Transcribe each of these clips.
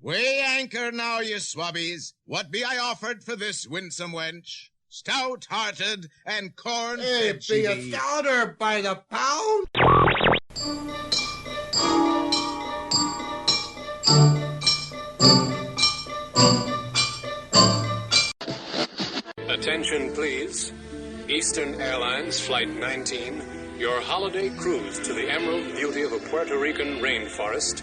Weigh anchor now, ye swabbies. What be I offered for this winsome wench? Stout-hearted and corn-fed she be a stouter by the pound. Attention, please. Eastern Airlines Flight 19, your holiday cruise to the emerald beauty of a Puerto Rican rainforest,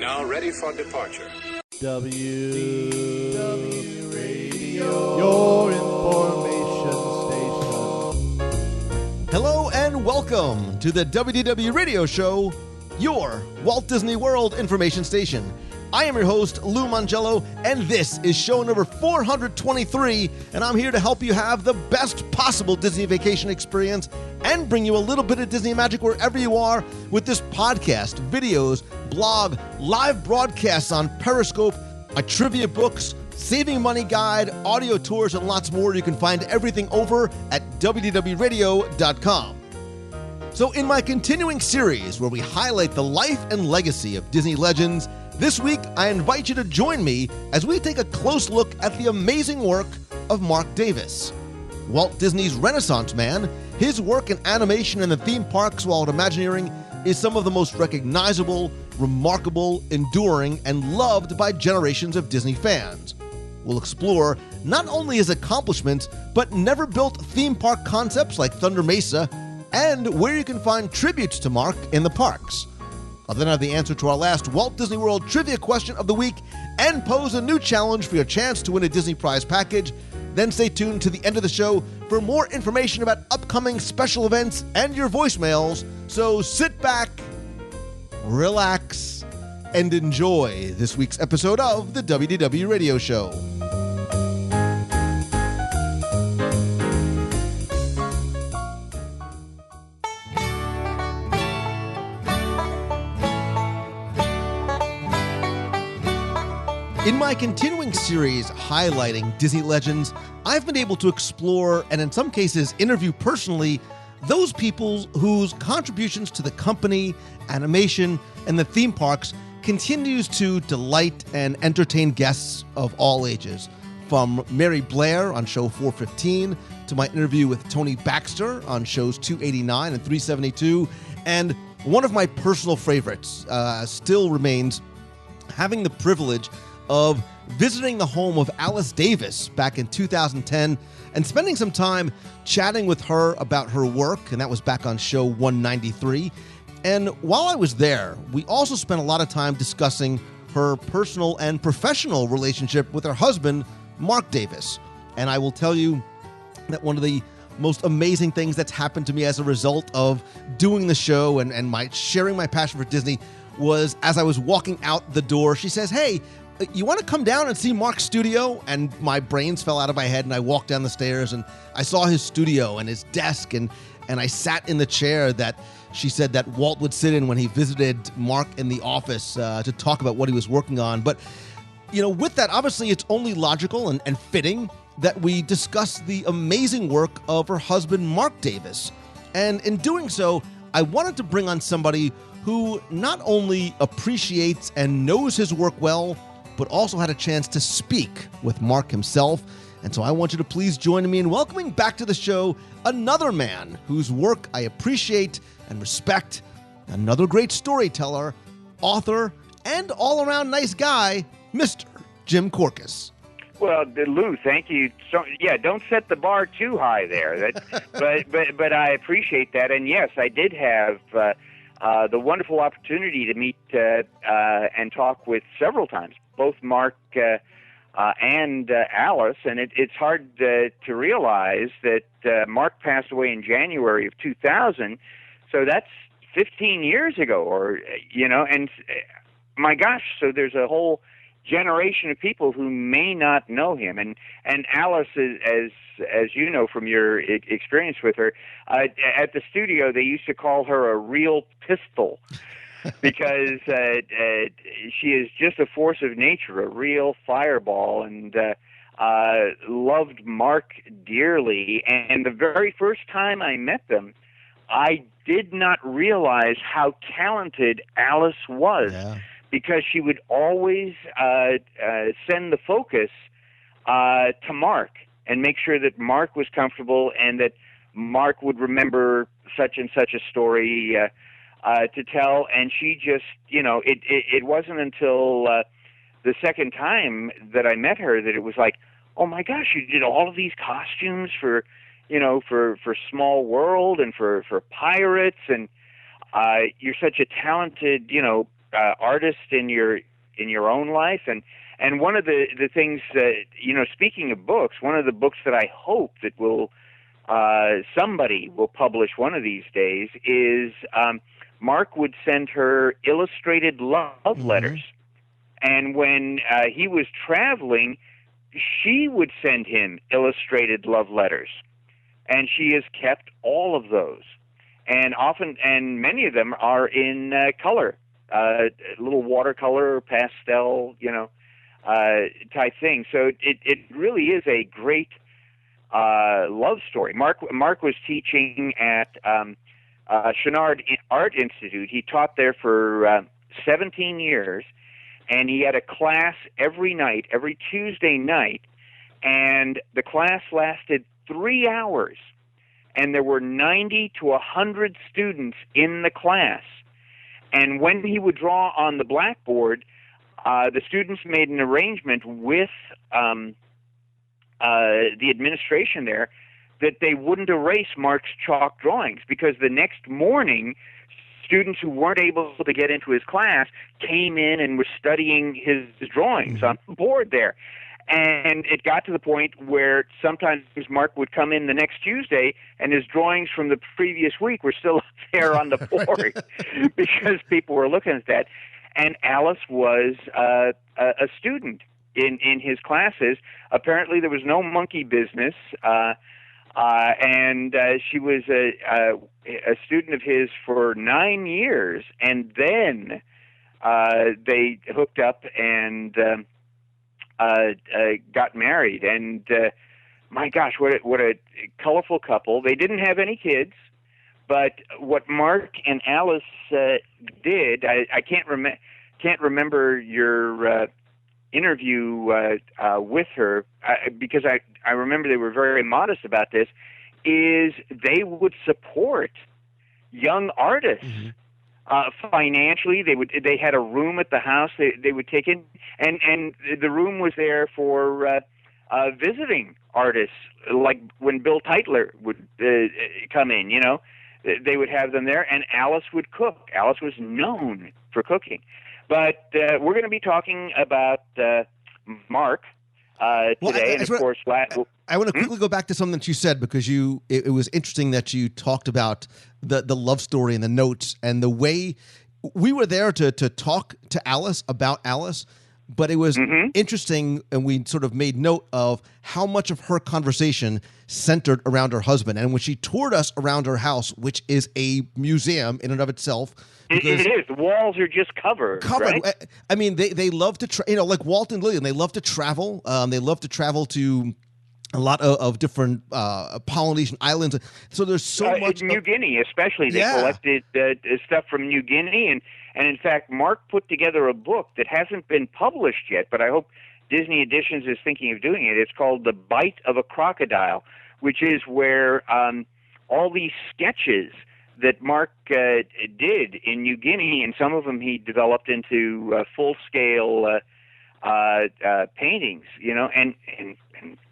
now ready for departure. WDW Radio, your information station. Hello and welcome to the WDW Radio Show, your Walt Disney World information station. I am your host, Lou Mangello, and this is show number 423, and I'm here to help you have the best possible Disney vacation experience and bring you a little bit of Disney magic wherever you are with this podcast, videos, blog, live broadcasts on Periscope, a trivia books, saving money guide, audio tours, and lots more. You can find everything over at WDWRadio.com. So in my continuing series where we highlight the life and legacy of Disney legends, this week, I invite you to join me as we take a close look at the amazing work of Marc Davis. Walt Disney's Renaissance man, his work in animation and the theme parks while at Imagineering is some of the most recognizable, remarkable, enduring, and loved by generations of Disney fans. We'll explore not only his accomplishments, but never-built theme park concepts like Thunder Mesa, and where you can find tributes to Marc in the parks. I'll then have the answer to our last Walt Disney World trivia question of the week and pose a new challenge for your chance to win a Disney Prize package. Then stay tuned to the end of the show for more information about upcoming special events and your voicemails. So sit back, relax, and enjoy this week's episode of the WDW Radio Show. In my continuing series highlighting Disney legends, I've been able to explore and in some cases interview personally those people whose contributions to the company, animation, and the theme parks continues to delight and entertain guests of all ages. From Mary Blair on show 415 to my interview with Tony Baxter on shows 289 and 372, and one of my personal favorites still remains having the privilege of visiting the home of Alice Davis back in 2010 and spending some time chatting with her about her work, and that was back on show 193. And while I was there, we also spent a lot of time discussing her personal and professional relationship with her husband, Marc Davis. And I will tell you that one of the most amazing things that's happened to me as a result of doing the show and my sharing my passion for Disney was as I was walking out the door, she says, "Hey, you want to come down and see Marc's studio?" And my brains fell out of my head, and I walked down the stairs, and I saw his studio and his desk, and I sat in the chair that she said that Walt would sit in when he visited Marc in the office to talk about what he was working on. But, you know, with that, obviously, it's only logical and fitting that we discuss the amazing work of her husband, Marc Davis. And in doing so, I wanted to bring on somebody who not only appreciates and knows his work well, but also had a chance to speak with Marc himself. And so I want you to please join me in welcoming back to the show another man whose work I appreciate and respect, another great storyteller, author, and all-around nice guy, Mr. Jim Korkis. Well, Lou, thank you. So, yeah, don't set the bar too high there. But I appreciate that. And yes, I did have the wonderful opportunity to meet and talk with several times, both Marc and Alice, and it's hard to realize that Marc passed away in January of 2000, so that's 15 years ago, or and my gosh, so there's a whole generation of people who may not know him, and Alice is, as you know from your experience with her, at the studio they used to call her a real pistol. Because she is just a force of nature, a real fireball, and loved Marc dearly. And the very first time I met them, I did not realize how talented Alice was. Yeah. because she would always send the focus to Mark and make sure that Mark was comfortable and that Mark would remember such and such a story to tell. And she just, it wasn't until the second time that I met her that it was like, oh my gosh, you did all of these costumes for Small World and for pirates, and you're such a talented, artist in your own life. And one of the things, speaking of books, one of the books that I hope that somebody will publish one of these days is Mark would send her illustrated love letters. And when he was traveling, she would send him illustrated love letters. And she has kept all of those. And many of them are in color, little watercolor or pastel, type thing. So it really is a great love story. Mark was teaching at Chenard Art Institute. He taught there for 17 years, and he had a class every night, every Tuesday night, and the class lasted 3 hours, and there were 90 to 100 students in the class. And when he would draw on the blackboard, the students made an arrangement with the administration there that they wouldn't erase Mark's chalk drawings, because the next morning, students who weren't able to get into his class came in and were studying his drawings on the board there. And it got to the point where sometimes Mark would come in the next Tuesday and his drawings from the previous week were still up there on the board because people were looking at that. And Alice was a student in his classes. Apparently there was no monkey business, and she was a student of his for 9 years, and then they hooked up and got married. And my gosh, what a colorful couple. They didn't have any kids, but what Mark and Alice did, I can't remember your interview with her, because I remember they were very modest about this, is they would support young artists. Financially. They had a room at the house they would take in, and the room was there for visiting artists, like when Bill Teitler would come in, they would have them there, and Alice would cook. Alice was known for cooking. But we're going to be talking about Mark today, and of course, I want to quickly go back to something that you said, because it was interesting that you talked about the love story and the notes and the way we were there to talk to Alice about Alice, but it was interesting, and we sort of made note of how much of her conversation centered around her husband. And when she toured us around her house, which is a museum in and of itself, it is. The walls are just covered. Right? I mean, they love to like Walt and Lillian, they love to travel. They love to travel to a lot of different Polynesian islands. So there's so much. New Guinea, especially. They collected stuff from New Guinea. And in fact, Mark put together a book that hasn't been published yet, but I hope Disney Editions is thinking of doing it. It's called The Bite of a Crocodile, which is where all these sketches that Mark did in New Guinea, and some of them he developed into full-scale paintings, and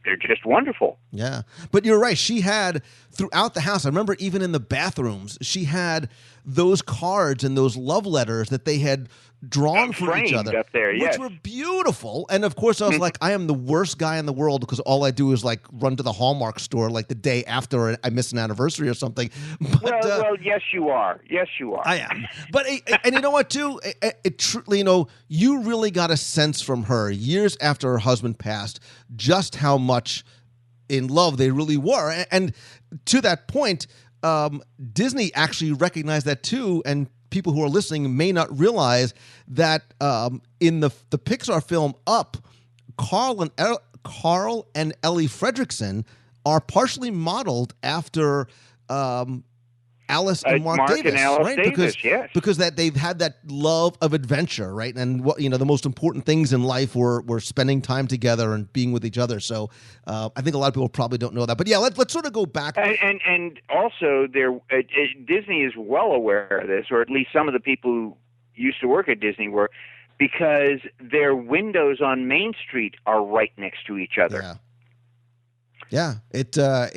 they're just wonderful. Yeah. But you're right. She had, throughout the house, I remember even in the bathrooms, she had those cards and those love letters that they had drawn for each other, up there, which were beautiful. And of course, I was like, I am the worst guy in the world, because all I do is like run to the Hallmark store like the day after I miss an anniversary or something. But, well, yes, you are. Yes, you are. I am. But and you know what, too? It truly, you really got a sense from her years after her husband passed just how much in love they really were. And to that point, Disney actually recognized that too, and people who are listening may not realize that in the Pixar film Up, Carl and Ellie Fredrickson are partially modeled after Alice and Mark Mark Davis, and Alice right? Davis, yes. Because that they've had that love of adventure, right? And what the most important things in life were spending time together and being with each other. So I think a lot of people probably don't know that. But yeah, let's sort of go back. And also, Disney is well aware of this, or at least some of the people who used to work at Disney were, because their windows on Main Street are right next to each other. Yeah. It's a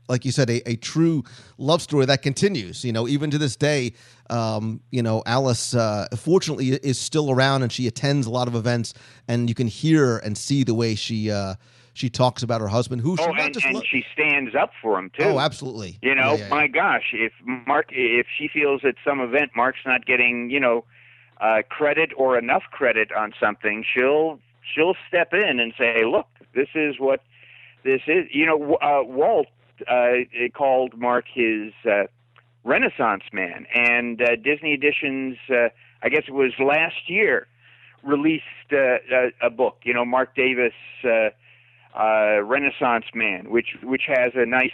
like you said, a true love story that continues, even to this day. Alice, fortunately, is still around, and she attends a lot of events, and you can hear and see the way she talks about her husband, who she stands up for him too. Oh, absolutely. My gosh, if she feels at some event Mark's not getting, credit or enough credit on something, she'll step in and say, look, this is what this is. Walt called Mark his Renaissance man, and Disney Editions, I guess it was last year, released a book, Mark Davis, Renaissance man, which has a nice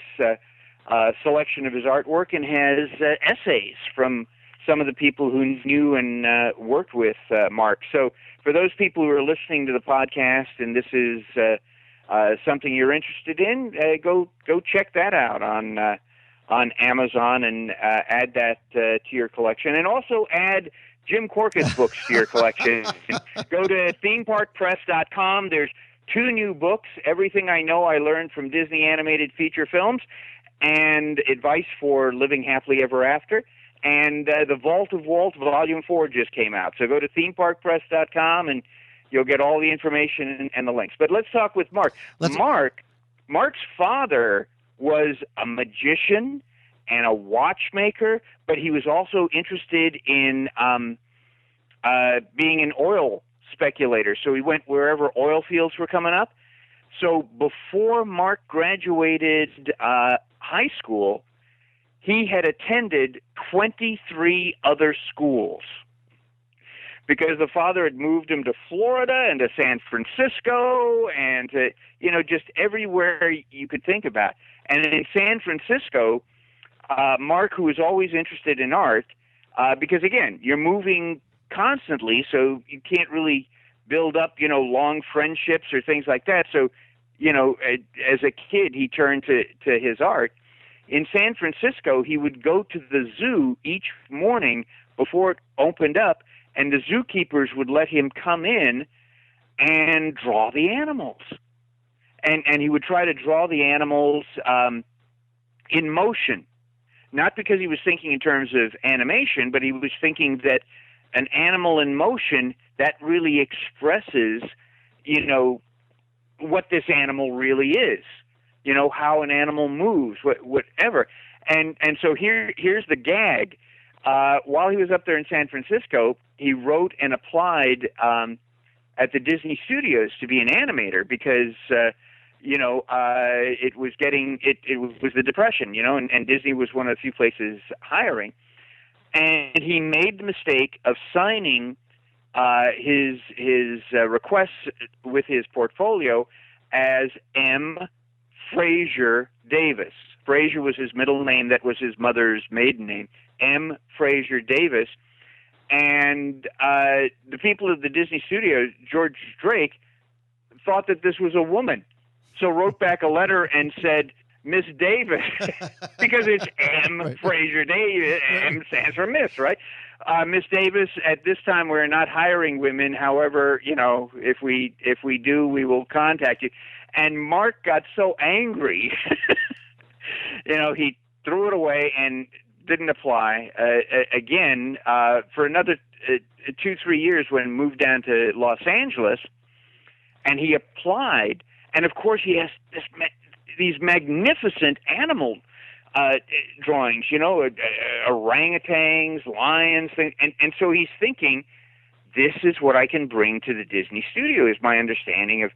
selection of his artwork and has essays from some of the people who knew and worked with Mark. So for those people who are listening to the podcast and this is something you're interested in, go check that out on Amazon and add that to your collection. And also add Jim Corket's books to your collection. Go to themeparkpress.com. There's 2 new books, Everything I Know I Learned from Disney Animated Feature Films and Advice for Living Happily Ever After. And The Vault of Walt, Volume 4 just came out. So go to themeparkpress.com and you'll get all the information and the links. But let's talk with Mark. Mark's father was a magician and a watchmaker, but he was also interested in being an oil speculator. So he went wherever oil fields were coming up. So before Mark graduated high school, he had attended 23 other schools because the father had moved him to Florida and to San Francisco and to, just everywhere you could think about. And in San Francisco, Mark, who was always interested in art, because again, you're moving constantly, so you can't really build up, long friendships or things like that. So, as a kid, he turned to his art. In San Francisco, he would go to the zoo each morning before it opened up, and the zookeepers would let him come in and draw the animals. And he would try to draw the animals in motion, not because he was thinking in terms of animation, but he was thinking that an animal in motion, that really expresses, what this animal really is. How an animal moves, whatever. And so here's the gag. While he was up there in San Francisco, he wrote and applied at the Disney Studios to be an animator because, it was the Depression, and Disney was one of the few places hiring. And he made the mistake of signing his requests with his portfolio as M. Fraser Davis. Fraser was his middle name. That was his mother's maiden name, M. Fraser Davis. And the people at the Disney Studios, George Drake, thought that this was a woman. So wrote back a letter and said, Miss Davis, because it's M. Right. Fraser Davis. M stands for Miss, right? Miss Davis, at this time we're not hiring women. However, if we do, we will contact you. And Mark got so angry, he threw it away and didn't apply again for another 2-3 years when he moved down to Los Angeles. And he applied, and of course he has these magnificent animal drawings, orangutans, lions, and so he's thinking, this is what I can bring to the Disney studio, is my understanding of.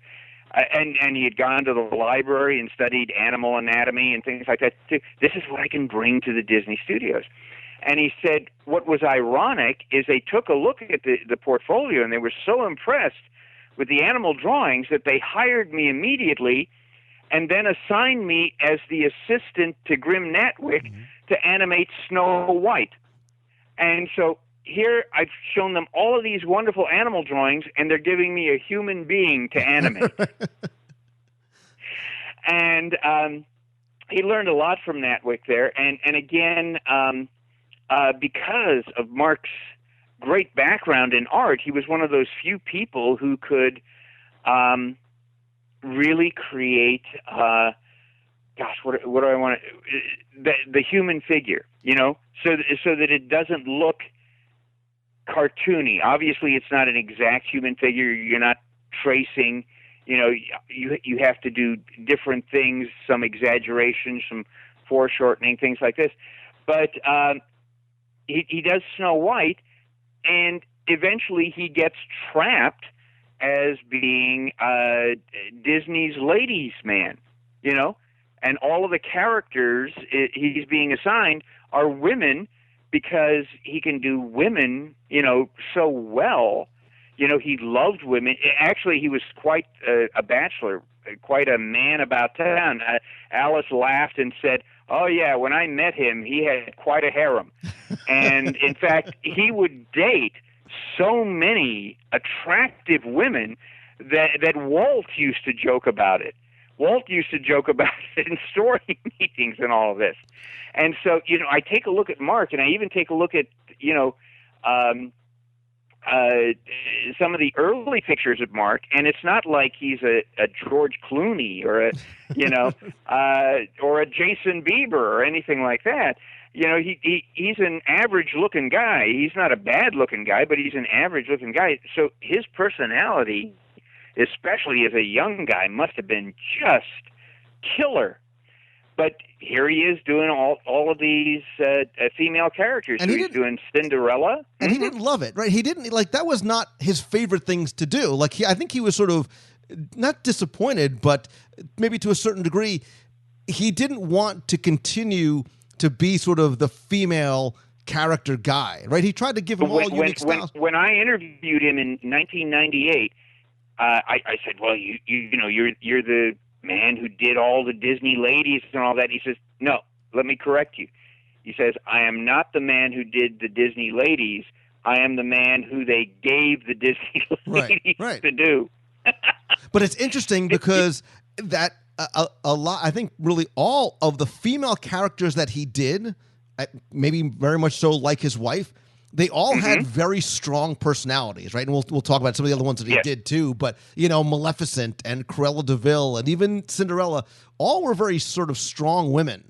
And he had gone to the library and studied animal anatomy and things like that too. This is what I can bring to the Disney studios. And he said what was ironic is they took a look at the portfolio and they were so impressed with the animal drawings that they hired me immediately and then assigned me as the assistant to Grim Natwick to animate Snow White. And so here I've shown them all of these wonderful animal drawings, and they're giving me a human being to animate. And he learned a lot from Natwick there. And again, because of Marc's great background in art, he was one of those few people who could really create, what do I want to, the human figure, you know, so that it doesn't look cartoony. Obviously, it's not an exact human figure. You're not tracing, you know, you have to do different things, some exaggeration, some foreshortening, things like this. But he does Snow White, and eventually he gets trapped as being Disney's ladies' man, you know, and all of the characters he's being assigned are women because he can do women, you know, so well. You know, he loved women. Actually, he was quite a bachelor, quite a man about town. Alice laughed and said, "Oh, yeah, when I met him, he had quite a harem." And, in fact, he would date so many attractive women that Walt used to joke about it. Walt used to joke about it in story meetings and all of this. And so, you know, I take a look at Marc, and I even take a look at, you know, some of the early pictures of Marc, and it's not like he's a George Clooney or a, you know, or a Jason Bieber or anything like that. You know, he's an average-looking guy. He's not a bad-looking guy, but he's an average-looking guy. So his personality, especially as a young guy, must have been just killer. But here he is doing all of these female characters. And so he's doing Cinderella. And he didn't love it, right? He didn't, like, that was not his favorite things to do. Like, I think he was sort of not disappointed, but maybe to a certain degree, he didn't want to continue to be sort of the female character guy, right? He tried to give him all unique styles. When I interviewed him in 1998, I said, "Well, you know, you're the man who did all the Disney ladies and all that." He says, "No, let me correct you." He says, "I am not the man who did the Disney ladies. I am the man who they gave the Disney ladies to do." But it's interesting because that a lot, I think really all of the female characters that he did, maybe very much so like his wife, they all had very strong personalities, right? And we'll talk about some of the other ones that he did too. But, you know, Maleficent and Cruella de Vil and even Cinderella, all were very sort of strong women.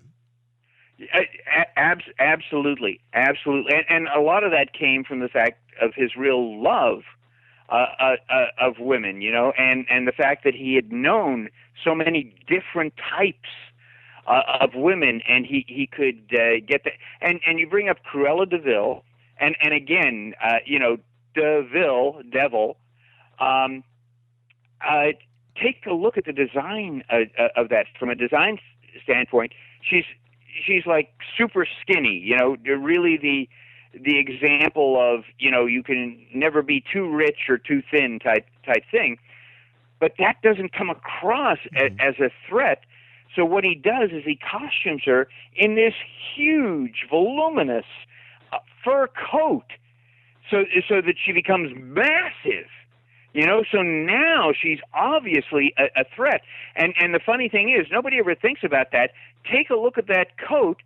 Absolutely. And a lot of that came from the fact of his real love of women, you know, and the fact that he had known so many different types of women, and he could get that. And you bring up Cruella de Vil, and again, you know, devil. Take a look at the design of that from a design standpoint. She's like super skinny, you know, really the example of, you know, you can never be too rich or too thin type thing. But that doesn't come across as a threat. So what he does is he costumes her in this huge, voluminous fur coat, so that she becomes massive. You know, so now she's obviously a threat. And the funny thing is, nobody ever thinks about that. Take a look at that coat.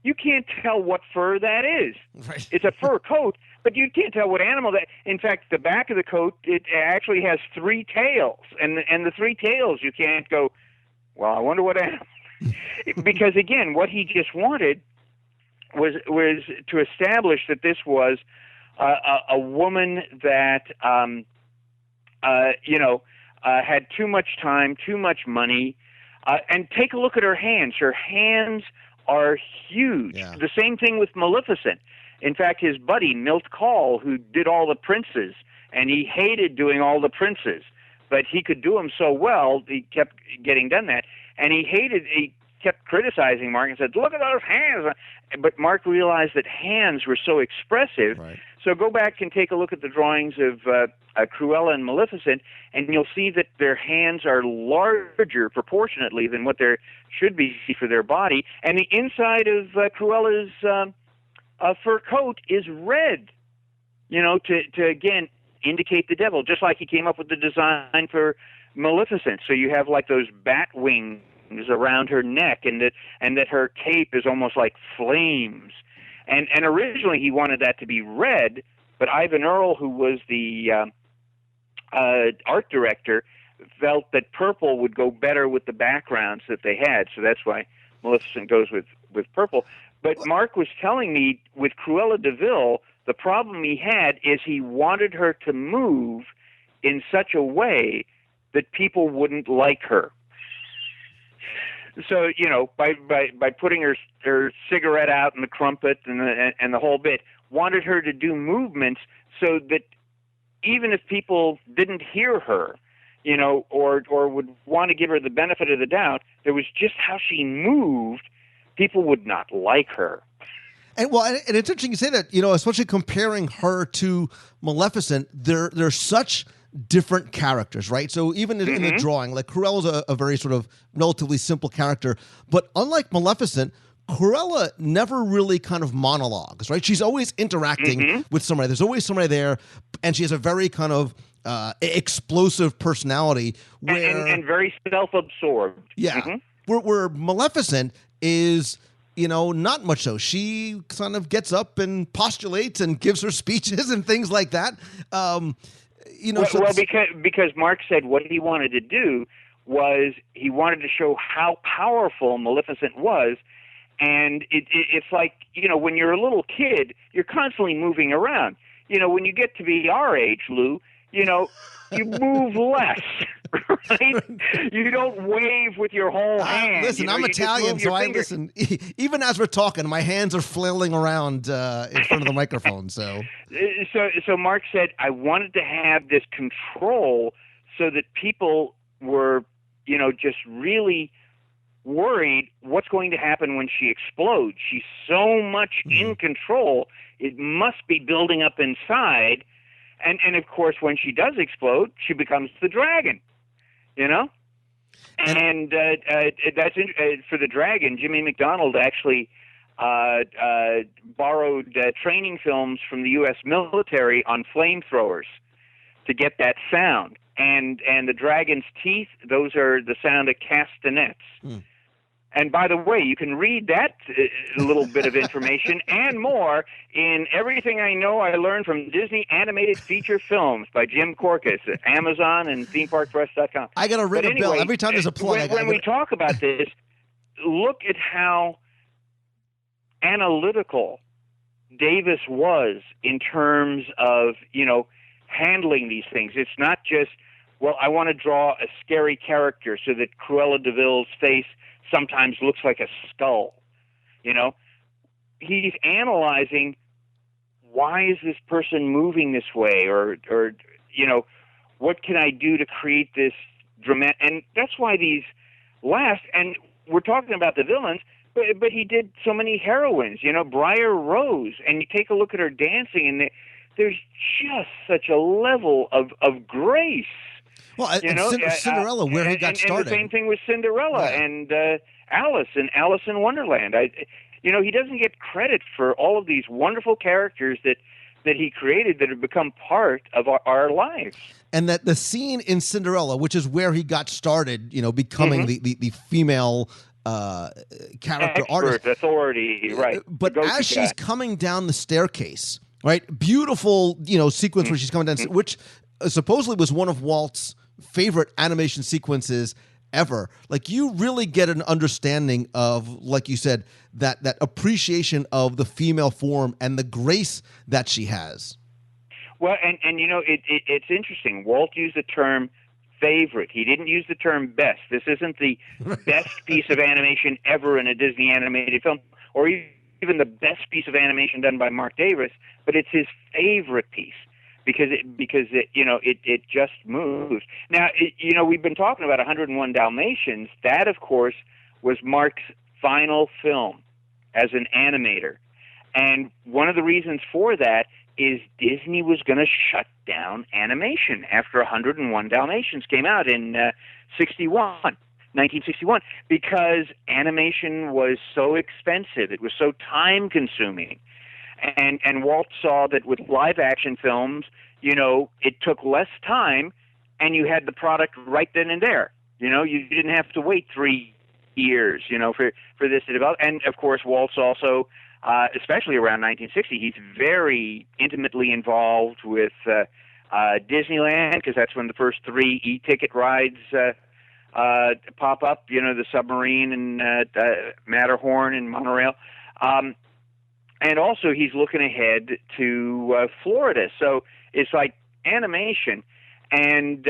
You can't tell what fur that is. Right. It's a fur coat, but you can't tell what animal that. In fact, the back of the coat, it actually has three tails, and the three tails you can't go, well, I wonder what animal. Because again, what he just wanted was to establish that this was a woman that you know, had too much time, too much money, and take a look at her hands. Her hands are huge. Yeah. The same thing with Maleficent. In fact, his buddy, Milt Kahl, who did all the princes, and he hated doing all the princes, but he could do them so well, he kept getting done that. And he kept criticizing Marc and said, "Look at those hands." But Marc realized that hands were so expressive, So go back and take a look at the drawings of Cruella and Maleficent, and you'll see that their hands are larger proportionately than what there should be for their body. And the inside of Cruella's fur coat is red, to again indicate the devil, just like he came up with the design for Maleficent. So you have like those bat wings around her neck, and that her cape is almost like flames. And originally he wanted that to be red, but Ivan Earle, who was the art director, felt that purple would go better with the backgrounds that they had. So that's why Maleficent goes with purple. But Mark was telling me with Cruella de Vil, the problem he had is he wanted her to move in such a way that people wouldn't like her. So, by putting her cigarette out and the crumpet and the whole bit, wanted her to do movements so that even if people didn't hear her, or would want to give her the benefit of the doubt, there was just how she moved, people would not like her. And and it's interesting you say that, especially comparing her to Maleficent, they're such different characters, right? So even in the drawing, like Cruella's a very sort of relatively simple character, but unlike Maleficent, Cruella never really kind of monologues, right? She's always interacting with somebody. There's always somebody there, and she has a very kind of explosive personality and very self-absorbed. Yeah. Where Maleficent is, not much so. She kind of gets up and postulates and gives her speeches and things like that. Because Mark said what he wanted to do was he wanted to show how powerful Maleficent was. And it's like, when you're a little kid, you're constantly moving around. When you get to be our age, Lou, you move less, right? You don't wave with your whole hand. Listen, I'm Italian, so I listen. Even as we're talking, my hands are flailing around in front of the microphone. So Mark said, I wanted to have this control so that people were, just really worried what's going to happen when she explodes. She's so much in control, it must be building up inside. And of course, when she does explode, she becomes the dragon, And that's for the dragon. Jimmy McDonald actually borrowed training films from the U.S. military on flamethrowers to get that sound. And the dragon's teeth, those are the sound of castanets. And by the way, you can read that little bit of information and more in Everything I Know I Learned from Disney Animated Feature Films by Jim Korkis at Amazon and ThemeParkPress.com. I got to ring a bell every time there's a plug. When we talk about this, look at how analytical Davis was in terms of, handling these things. It's not just, I want to draw a scary character so that Cruella de Vil's face sometimes looks like a skull. He's analyzing, why is this person moving this way, or what can I do to create this dramatic? And that's why these last. And we're talking about the villains, but he did so many heroines. Briar Rose, and you take a look at her dancing, and there's just such a level of grace. Well, Cinderella, where he got started. And the same thing with Cinderella and Alice in Wonderland. He doesn't get credit for all of these wonderful characters that he created that have become part of our lives. And that the scene in Cinderella, which is where he got started, becoming the female character artist. Authority, right. But as she's coming down the staircase, right, beautiful, sequence where she's coming down, which supposedly was one of Walt's favorite animation sequences ever. Like, you really get an understanding of, like you said, that appreciation of the female form and the grace that she has. Well, and it's interesting. Walt used the term favorite. He didn't use the term best. This isn't the best piece of animation ever in a Disney animated film, or even the best piece of animation done by Marc Davis, but it's his favorite piece. Because it just moves. Now, we've been talking about 101 Dalmatians. That, of course, was Mark's final film as an animator. And one of the reasons for that is Disney was going to shut down animation after 101 Dalmatians came out in 1961, because animation was so expensive. It was so time-consuming. And Walt saw that with live-action films, it took less time, and you had the product right then and there. You didn't have to wait 3 years, for this to develop. And, of course, Walt's also, especially around 1960, he's very intimately involved with Disneyland, because that's when the first 3 e-ticket rides pop up, the submarine and Matterhorn and monorail. And also he's looking ahead to Florida. So it's like animation. And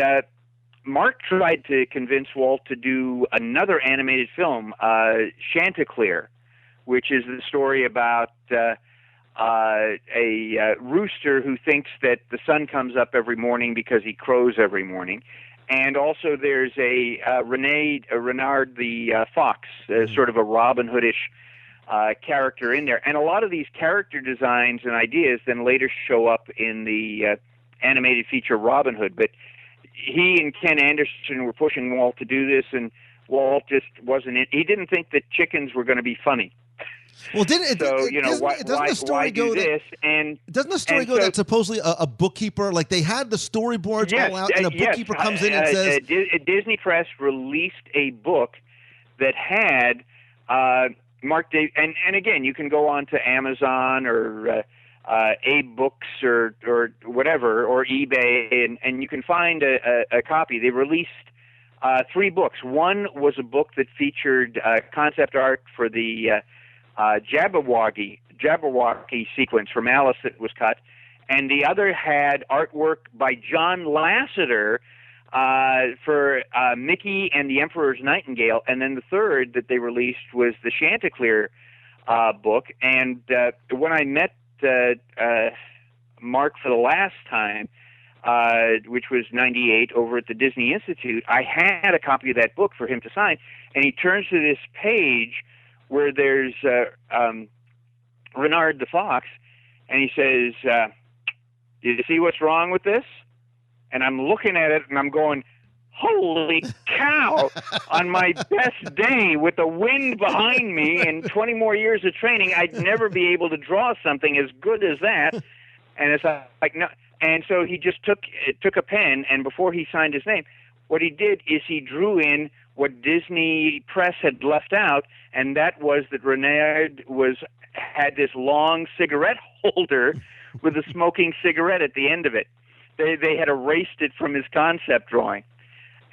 Marc tried to convince Walt to do another animated film, Chanticleer, which is the story about a rooster who thinks that the sun comes up every morning because he crows every morning. And also there's a Renard the fox, sort of a Robin Hoodish character in there. And a lot of these character designs and ideas then later show up in the animated feature Robin Hood. But he and Ken Anderson were pushing Walt to do this, and Walt just wasn't in. He didn't think that chickens were going to be funny. Well, doesn't the story go that supposedly a bookkeeper, like they had the storyboards all out, and a bookkeeper comes in and says Disney Press released a book that had Marc Davis, and again, you can go on to Amazon or Abe Books or whatever, or eBay, and you can find a copy. They released 3 books. One was a book that featured concept art for the Jabberwocky sequence from Alice that was cut, and the other had artwork by John Lasseter for Mickey and the Emperor's Nightingale, and then the third that they released was the Chanticleer book. And when I met Marc for the last time, which was 98 over at the Disney Institute, I had a copy of that book for him to sign, and he turns to this page where there's Renard the fox, and he says, "Do you see what's wrong with this?" And I'm looking at it, and I'm going, holy cow, on my best day with the wind behind me and 20 more years of training, I'd never be able to draw something as good as that. And it's like, no. And so he just took a pen, and before he signed his name, what he did is he drew in what Disney Press had left out, and that was that Renard had this long cigarette holder with a smoking cigarette at the end of it. They had erased it from his concept drawing.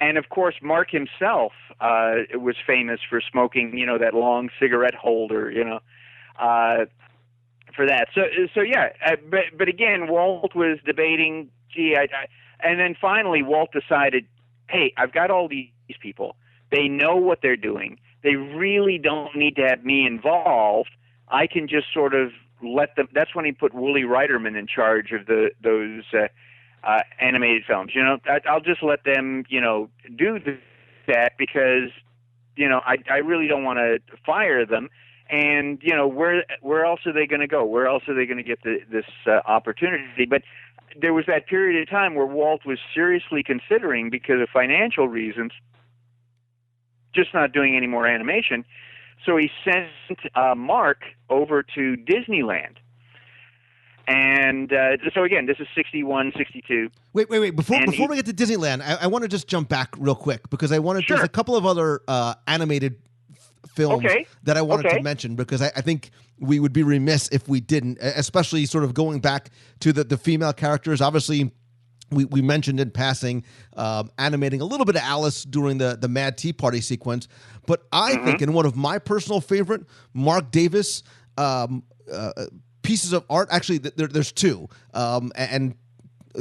And, of course, Marc himself was famous for smoking, that long cigarette holder, for that. So yeah, but again, Walt was debating, and then finally Walt decided, hey, I've got all these people. They know what they're doing. They really don't need to have me involved. I can just sort of let them. That's when he put Wooly Reiterman in charge of those animated films. I'll just let them, do that because, I really don't want to fire them. And, where else are they going to go? Where else are they going to get this opportunity? But there was that period of time where Walt was seriously considering, because of financial reasons, just not doing any more animation. So he sent Marc over to Disneyland. And so again, this is 61, 62. Wait. Before we get to Disneyland, I want to just jump back real quick, because I wanted there's a couple of other animated films that I wanted to mention, because I think we would be remiss if we didn't, especially sort of going back to the female characters. Obviously, we mentioned in passing animating a little bit of Alice during the Mad Tea Party sequence, but I think in one of my personal favorite Marc Davis pieces of art, actually there's 2, and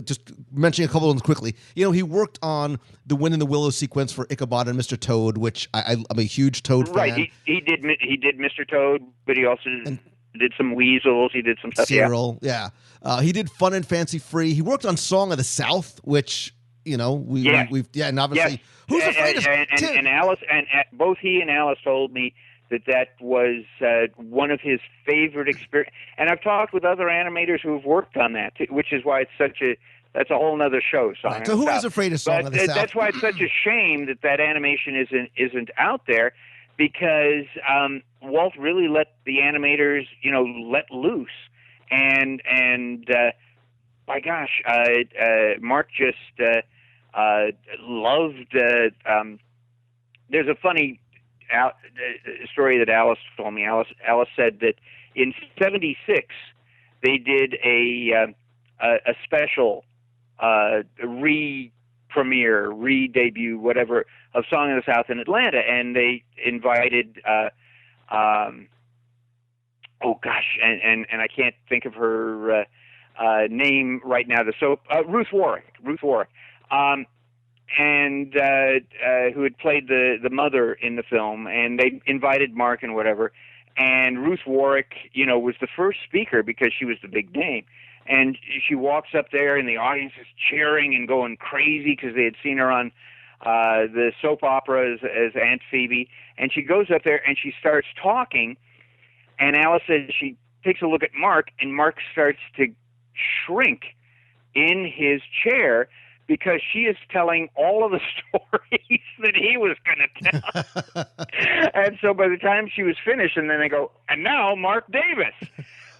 just mentioning a couple of them quickly. He worked on the Wind in the Willow sequence for Ichabod and Mr. Toad, which I'm a huge Toad fan. Right, he did Mr. Toad, but he also did some weasels. He did some stuff. Cyril, yeah. He did Fun and Fancy Free. He worked on Song of the South, which we've and obviously who's afraid of and Alice, and both he and Alice told me that was one of his favorite experience. And I've talked with other animators who have worked on that, which is why it's that's a whole other show. Song Right. So who is afraid of Song of the South? That's why it's such a shame that animation isn't out there, because Walt really let the animators, let loose, and by gosh, Mark just loved. There's a funny story that Alice told me. Alice said that in '76 they did a special re-debut, whatever, of Song of the South in Atlanta, and they invited and I can't think of her name right now. Ruth Warwick, and who had played the mother in the film, and they invited Mark and whatever. And Ruth Warwick, was the first speaker because she was the big name. And she walks up there, and the audience is cheering and going crazy because they had seen her on the soap opera as Aunt Phoebe. And she goes up there, and she starts talking. And Alice says she takes a look at Mark, and Mark starts to shrink in his chair because she is telling all of the stories that he was going to tell. And so by the time she was finished, and then they go, and now Mark Davis.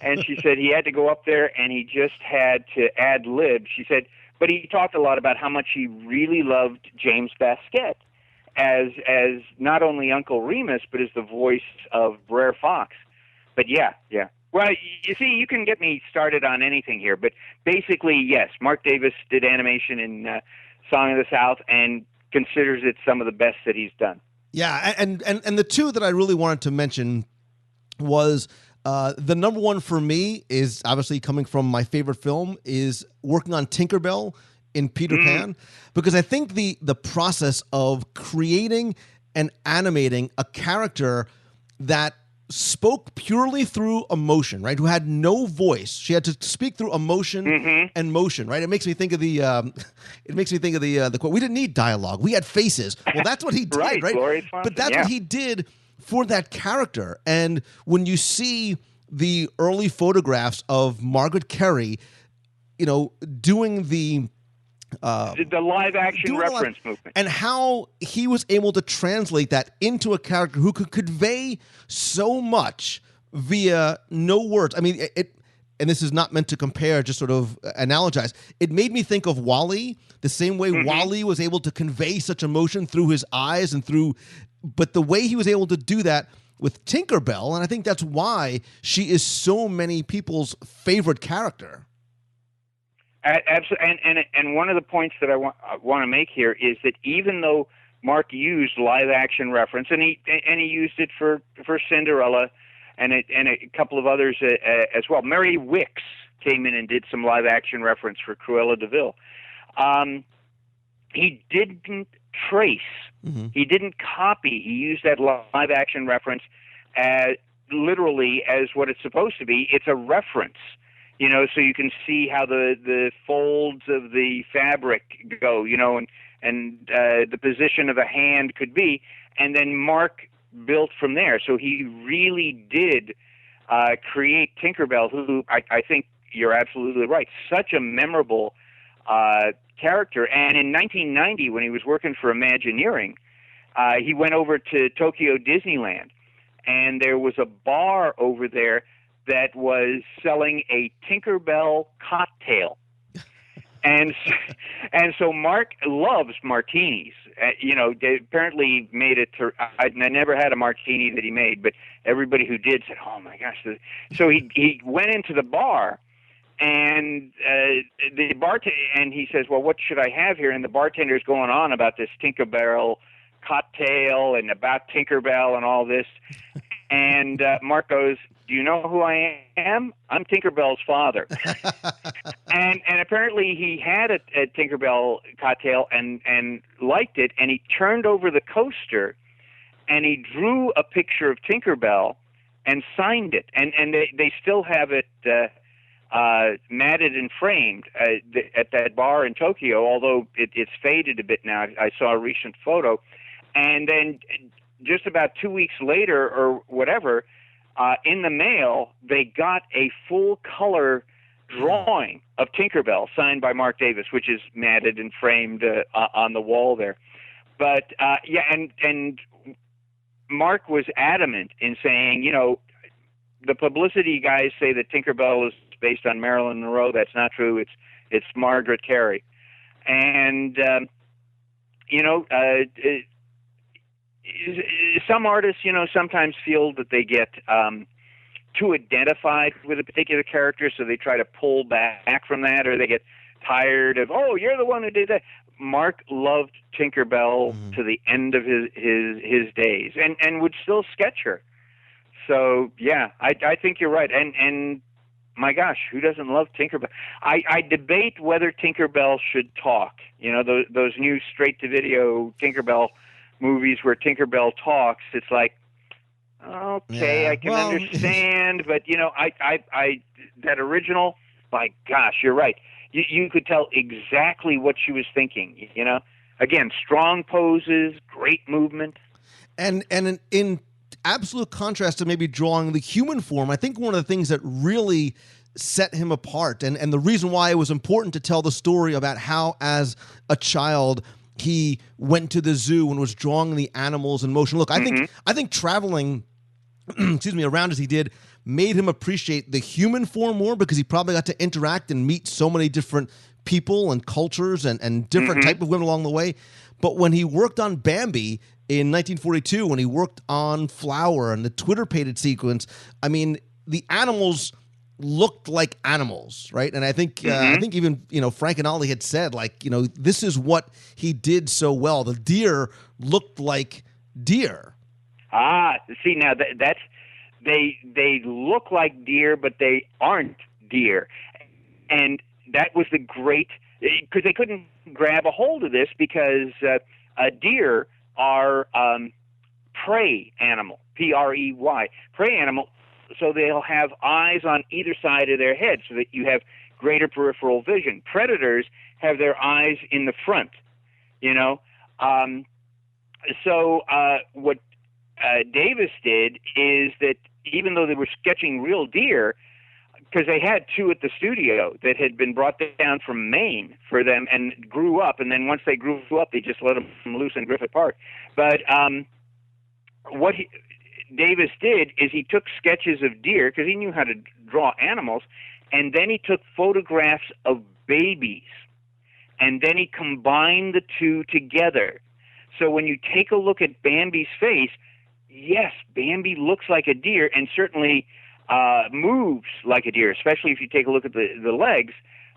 And she said he had to go up there and he just had to ad-lib. She said, but he talked a lot about how much he really loved James Baskett as not only Uncle Remus, but as the voice of Brer Fox. But yeah. Well, you see, you can get me started on anything here, but basically, yes, Mark Davis did animation in Song of the South and considers it some of the best that he's done. Yeah, and the two that I really wanted to mention was the number one for me is obviously coming from my favorite film is working on Tinkerbell in Peter Pan, because I think the process of creating and animating a character that spoke purely through emotion, right? Who had no voice. She had to speak through emotion and motion, right? It makes me think of the quote. We didn't need dialogue. We had faces. Well, that's what he did, right? But that's what he did for that character. And when you see the early photographs of Margaret Kerry, doing the live action reference movement, and how he was able to translate that into a character who could convey so much via no words. I mean, and this is not meant to compare, just sort of analogize. It made me think of WALL-E, the same way WALL-E was able to convey such emotion through his eyes but the way he was able to do that with Tinkerbell, and I think that's why she is so many people's favorite character. Absolutely, and one of the points that I want to make here is that even though Mark used live action reference, and he used it for Cinderella, and a couple of others as well. Mary Wicks came in and did some live action reference for Cruella de Vil. He didn't trace, he didn't copy. He used that live action reference literally as what it's supposed to be. It's a reference. So you can see how the folds of the fabric go, and the position of a hand could be, and then Mark built from there. So he really did create Tinkerbell, who I think you're absolutely right, such a memorable character. And in 1990, when he was working for Imagineering, he went over to Tokyo Disneyland, and there was a bar over there that was selling a Tinkerbell cocktail. And so Mark loves martinis. They apparently made it to. I never had a martini that he made, but everybody who did said, "Oh my gosh!" So he went into the bar, and the bartender, and he says, "Well, what should I have here?" And the bartender's going on about this Tinkerbell cocktail and about Tinkerbell and all this, and Mark goes, "Do you know who I am? I'm Tinkerbell's father." and apparently he had a Tinkerbell cocktail and liked it, and he turned over the coaster and he drew a picture of Tinkerbell and signed it. And they still have it matted and framed at that bar in Tokyo, although it's faded a bit now. I saw a recent photo. And then just about 2 weeks later or whatever, in the mail, they got a full-color drawing of Tinkerbell signed by Marc Davis, which is matted and framed on the wall there. But, and Marc was adamant in saying, the publicity guys say that Tinkerbell is based on Marilyn Monroe. That's not true. It's Margaret Carey. And, some artists, sometimes feel that they get too identified with a particular character, so they try to pull back from that, or they get tired of, oh, you're the one who did that. Marc loved Tinkerbell to the end of his days, and would still sketch her. So yeah, I think you're right. And my gosh, who doesn't love Tinkerbell? I debate whether Tinkerbell should talk. Those new straight-to-video Tinkerbell movies where Tinkerbell talks. It's like, okay, I can understand, but I that original, my gosh, you're right. You could tell exactly what she was thinking. Again, strong poses, great movement, and in absolute contrast to maybe drawing the human form, I think one of the things that really set him apart, and the reason why it was important to tell the story about how, as a child, he went to the zoo and was drawing the animals in motion. Look, I think traveling, around as he did, made him appreciate the human form more, because he probably got to interact and meet so many different people and cultures and different type of women along the way. But when he worked on Bambi in 1942, when he worked on Flower and the Twitter-pated sequence, I mean, the animals looked like animals, right? And I think even Frank and Ollie had said, this is what he did so well. The deer looked like deer. See, now that's they look like deer, but they aren't deer, and that was the great, because they couldn't grab a hold of this, because deer are prey animal, P-R-E-Y, prey animal. So they'll have eyes on either side of their head, so that you have greater peripheral vision. Predators have their eyes in the front, So what Davis did is that, even though they were sketching real deer, because they had two at the studio that had been brought down from Maine for them and grew up, and then once they grew up, they just let them loose in Griffith Park. But what Davis did is he took sketches of deer, because he knew how to draw animals, and then he took photographs of babies, and then he combined the two together. So when you take a look at Bambi's face, yes, Bambi looks like a deer, and certainly moves like a deer, especially if you take a look at the legs,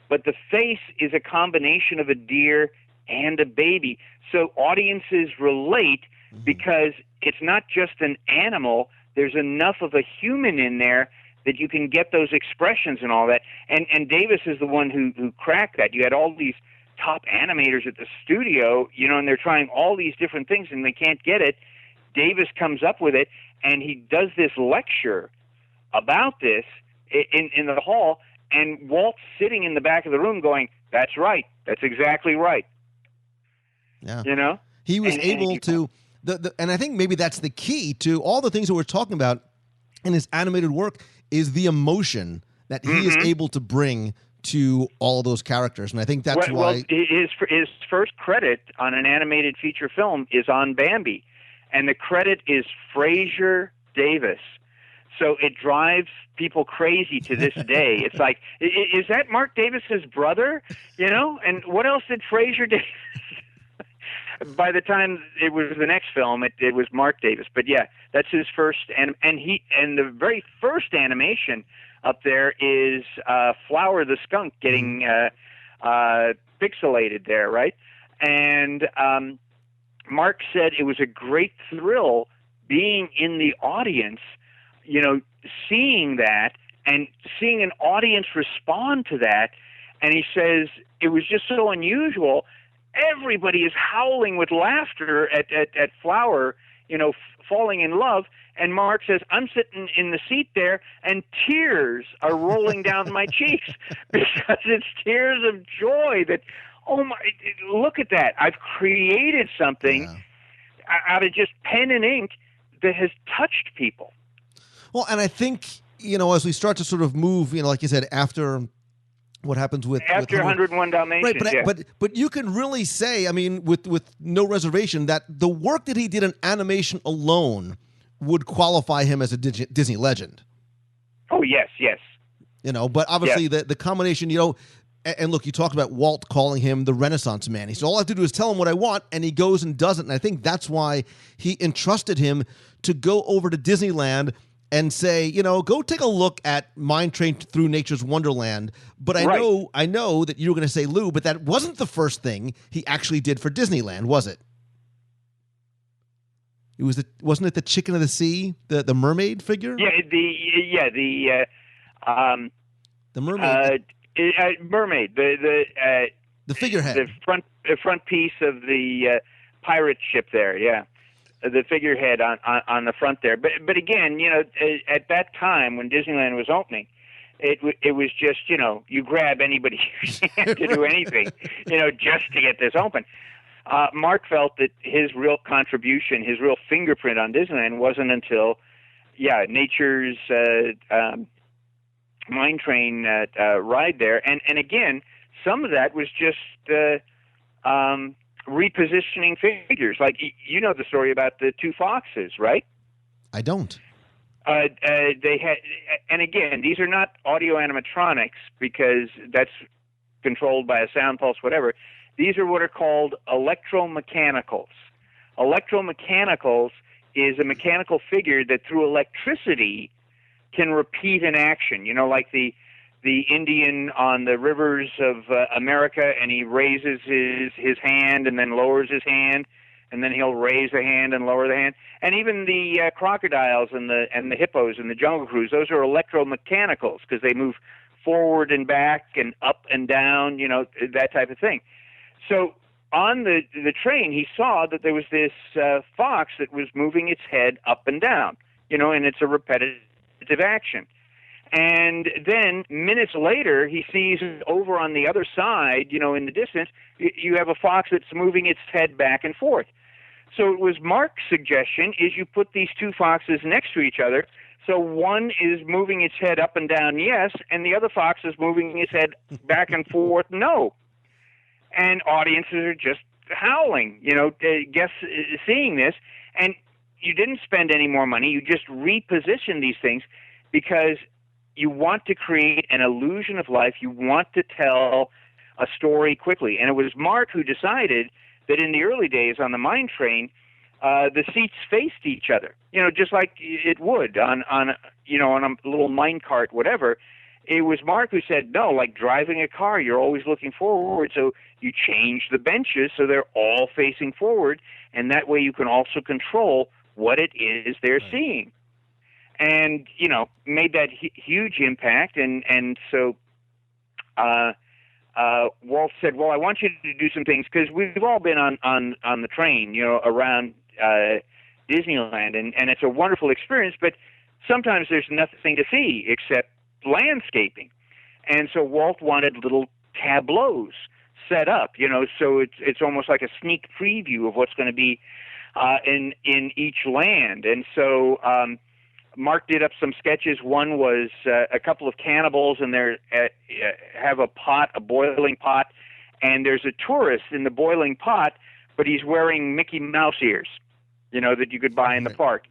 but the face is a combination of a deer and a baby. So audiences relate, because it's not just an animal, there's enough of a human in there that you can get those expressions and all that. And Davis is the one who cracked that. You had all these top animators at the studio, and they're trying all these different things and they can't get it. Davis comes up with it, and he does this lecture about this in the hall, and Walt's sitting in the back of the room going, that's right, that's exactly right. Yeah. He was able to... and I think maybe that's the key to all the things that we're talking about in his animated work, is the emotion that he is able to bring to all those characters. And I think that's why... his first credit on an animated feature film is on Bambi, and the credit is Fraser Davis. So it drives people crazy to this day. It's like, is that Marc Davis's brother? And what else did Fraser Davis... By the time it was the next film, it was Marc Davis. But yeah, that's his first, and the very first animation up there is Flower the skunk getting pixelated there, right? And Marc said it was a great thrill being in the audience, seeing that and seeing an audience respond to that. And he says it was just so unusual. Everybody is howling with laughter at Flower, falling in love. And Marc says, I'm sitting in the seat there, and tears are rolling down my cheeks, because it's tears of joy that, oh my, look at that. I've created something. out of just pen and ink that has touched people. Well, and I think, as we start to sort of move, like you said, after what happens with After 101 Dalmatians, right? But you can really say, I mean, with no reservation, that the work that he did in animation alone would qualify him as a Disney legend. Oh yes. But obviously the combination, and look, you talked about Walt calling him the Renaissance man. He said, all I have to do is tell him what I want, and he goes and does it. And I think that's why he entrusted him to go over to Disneyland and say, go take a look at Mine Train Through Nature's Wonderland. But I know that you were going to say Lou, but that wasn't the first thing he actually did for Disneyland, was it? Wasn't it the Chicken of the Sea, the mermaid figure? Yeah, the mermaid. Mermaid, the figurehead, the front piece of the pirate ship there. Yeah, the figurehead on the front there. But again, at that time when Disneyland was opening, it was just you grab anybody who can to do anything, just to get this open. Marc felt that his real contribution, his real fingerprint on Disneyland wasn't until Nature's Mine Train ride there, and again, some of that was just repositioning figures. Like you know the story about the two foxes, right? I don't. They had, and again, these are not audio animatronics because that's controlled by a sound pulse, whatever. These are what are called electromechanicals. Electromechanicals is a mechanical figure that through electricity can repeat an action, like the Indian on the rivers of America, and he raises his hand and then lowers his hand, and then he'll raise the hand and lower the hand. And even the crocodiles and the hippos and the Jungle Cruise, those are electromechanicals because they move forward and back and up and down, that type of thing. So on the train, he saw that there was this fox that was moving its head up and down, and it's a repetitive action. And then minutes later, he sees over on the other side, in the distance, you have a fox that's moving its head back and forth. So it was Marc's suggestion is you put these two foxes next to each other. So one is moving its head up and down, yes, and the other fox is moving its head back and forth, no. And audiences are just howling, seeing this. And you didn't spend any more money. You just reposition these things because you want to create an illusion of life. You want to tell a story quickly. And it was Marc who decided that in the early days on the Mine Train, the seats faced each other, just like it would on a little mine cart, whatever. It was Marc who said, no, like driving a car, you're always looking forward. So you change the benches so they're all facing forward. And that way you can also control what it is they're seeing. And, made that huge impact. And so Walt said, well, I want you to do some things because we've all been on the train, around Disneyland. And it's a wonderful experience, but sometimes there's nothing to see except landscaping. And so Walt wanted little tableaus set up, so it's almost like a sneak preview of what's going to be in each land. And so Marc did up some sketches. One was a couple of cannibals, and they have a boiling pot, and there's a tourist in the boiling pot, but he's wearing Mickey Mouse ears, that you could buy in the park.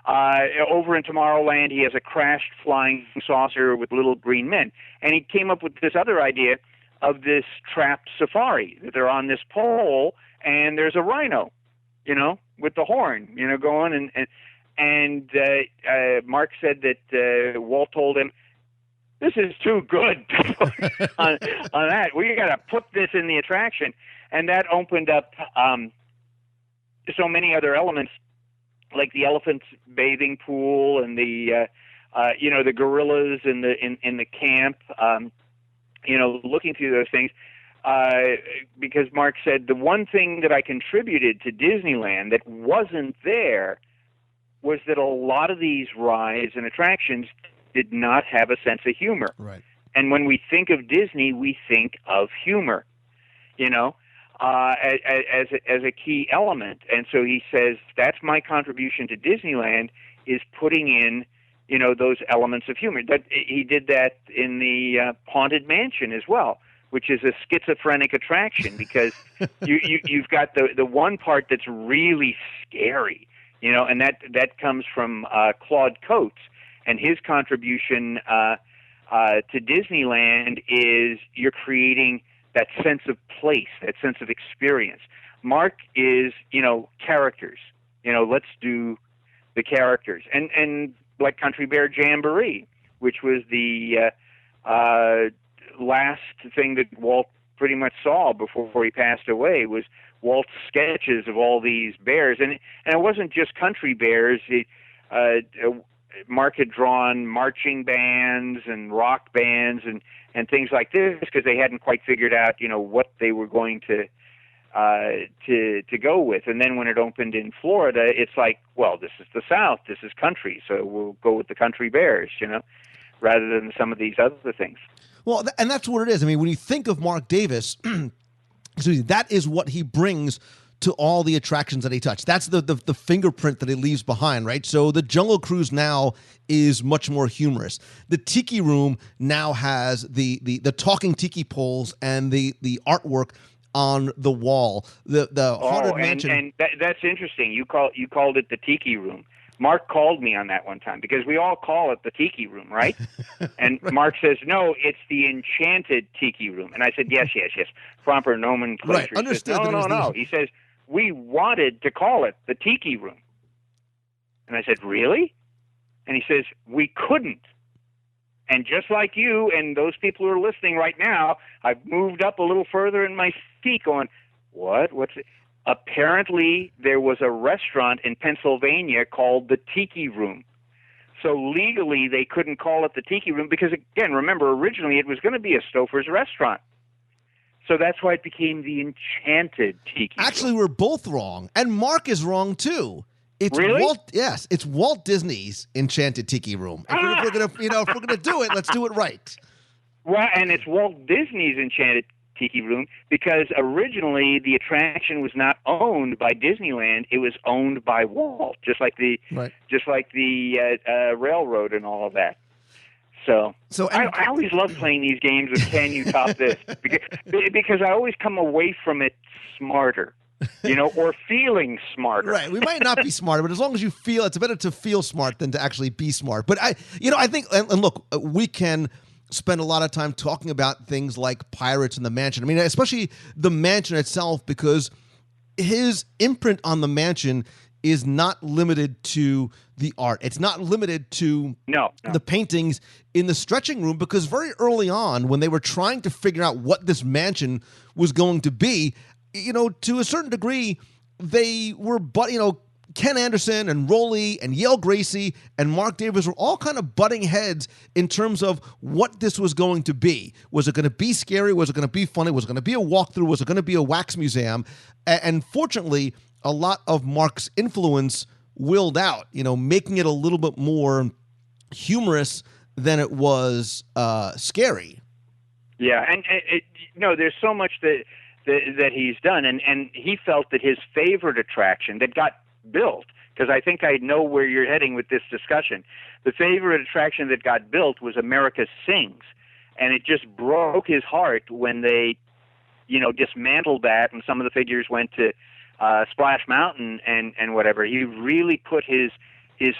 Over in Tomorrowland, he has a crashed flying saucer with little green men. And he came up with this other idea of this trapped safari, that they're on this pole, and there's a rhino, with the horn, going. And Marc said that Walt told him, this is too good on that. We got to put this in the attraction. And that opened up so many other elements, like the elephant's bathing pool and the gorillas in the camp, looking through those things, because Marc said the one thing that I contributed to Disneyland that wasn't there was that a lot of these rides and attractions did not have a sense of humor. Right. And when we think of Disney, we think of humor, as a key element. And so he says, that's my contribution to Disneyland, is putting in, those elements of humor. That he did that in the Haunted Mansion as well, which is a schizophrenic attraction, because you've got the one part that's really scary, and that comes from Claude Coates, and his contribution to Disneyland is you're creating that sense of place, that sense of experience. Marc is, characters. Let's do the characters. And like Country Bear Jamboree, which was the last thing that Walt pretty much saw before he passed away, was Walt's sketches of all these bears. And it wasn't just country bears. Marc had drawn marching bands and rock bands and things like this, because they hadn't quite figured out, what they were going to go with. And then when it opened in Florida, it's like, well, this is the South, this is country, so we'll go with the country bears, rather than some of these other things. Well, and that's what it is. I mean, when you think of Marc Davis, that is what he brings to all the attractions that he touched. That's the fingerprint that he leaves behind, right? So the Jungle Cruise now is much more humorous. The Tiki Room now has the talking tiki poles and the artwork on the wall. The Haunted Mansion. And that's interesting. You called it the Tiki Room. Marc called me on that one time, because we all call it the Tiki Room, right? And Marc says, no, it's the Enchanted Tiki Room. And I said, yes, proper nomenclature. Right, understood. He says, no. He says, we wanted to call it the Tiki Room. And I said, really? And he says, we couldn't. And just like you and those people who are listening right now, I've moved up a little further in my seat going, what? What's it? Apparently, there was a restaurant in Pennsylvania called the Tiki Room. So legally, they couldn't call it the Tiki Room because, again, remember, originally it was going to be a Stouffer's restaurant. So that's why it became the Enchanted Tiki Room. Actually, we're both wrong. And Marc is wrong, too. It's really? It's Walt Disney's Enchanted Tiki Room. If we're gonna do it, let's do it right. Well, and it's Walt Disney's Enchanted Tiki Room because originally the attraction was not owned by Disneyland; it was owned by Walt, just like the railroad and all of that. So I always love playing these games of Can You Top This? Because I always come away from it smarter. Or feeling smarter. Right. We might not be smarter, but as long as you feel, it's better to feel smart than to actually be smart. But I think, and look, we can spend a lot of time talking about things like Pirates and the Mansion. I mean, especially the Mansion itself, because his imprint on the Mansion is not limited to the art. It's not limited to the paintings in the stretching room, because very early on, when they were trying to figure out what this mansion was going to be, to a certain degree, they were, Ken Anderson and Rowley and Yale Gracie and Marc Davis were all kind of butting heads in terms of what this was going to be. Was it going to be scary? Was it going to be funny? Was it going to be a walkthrough? Was it going to be a wax museum? And fortunately, a lot of Marc's influence willed out, making it a little bit more humorous than it was scary. Yeah, and there's so much that he's done, and he felt that his favorite attraction that got built, because I think I know where you're heading with this discussion, the favorite attraction that got built was America Sings, and it just broke his heart when they, dismantled that, and some of the figures went to Splash Mountain and whatever. He really put his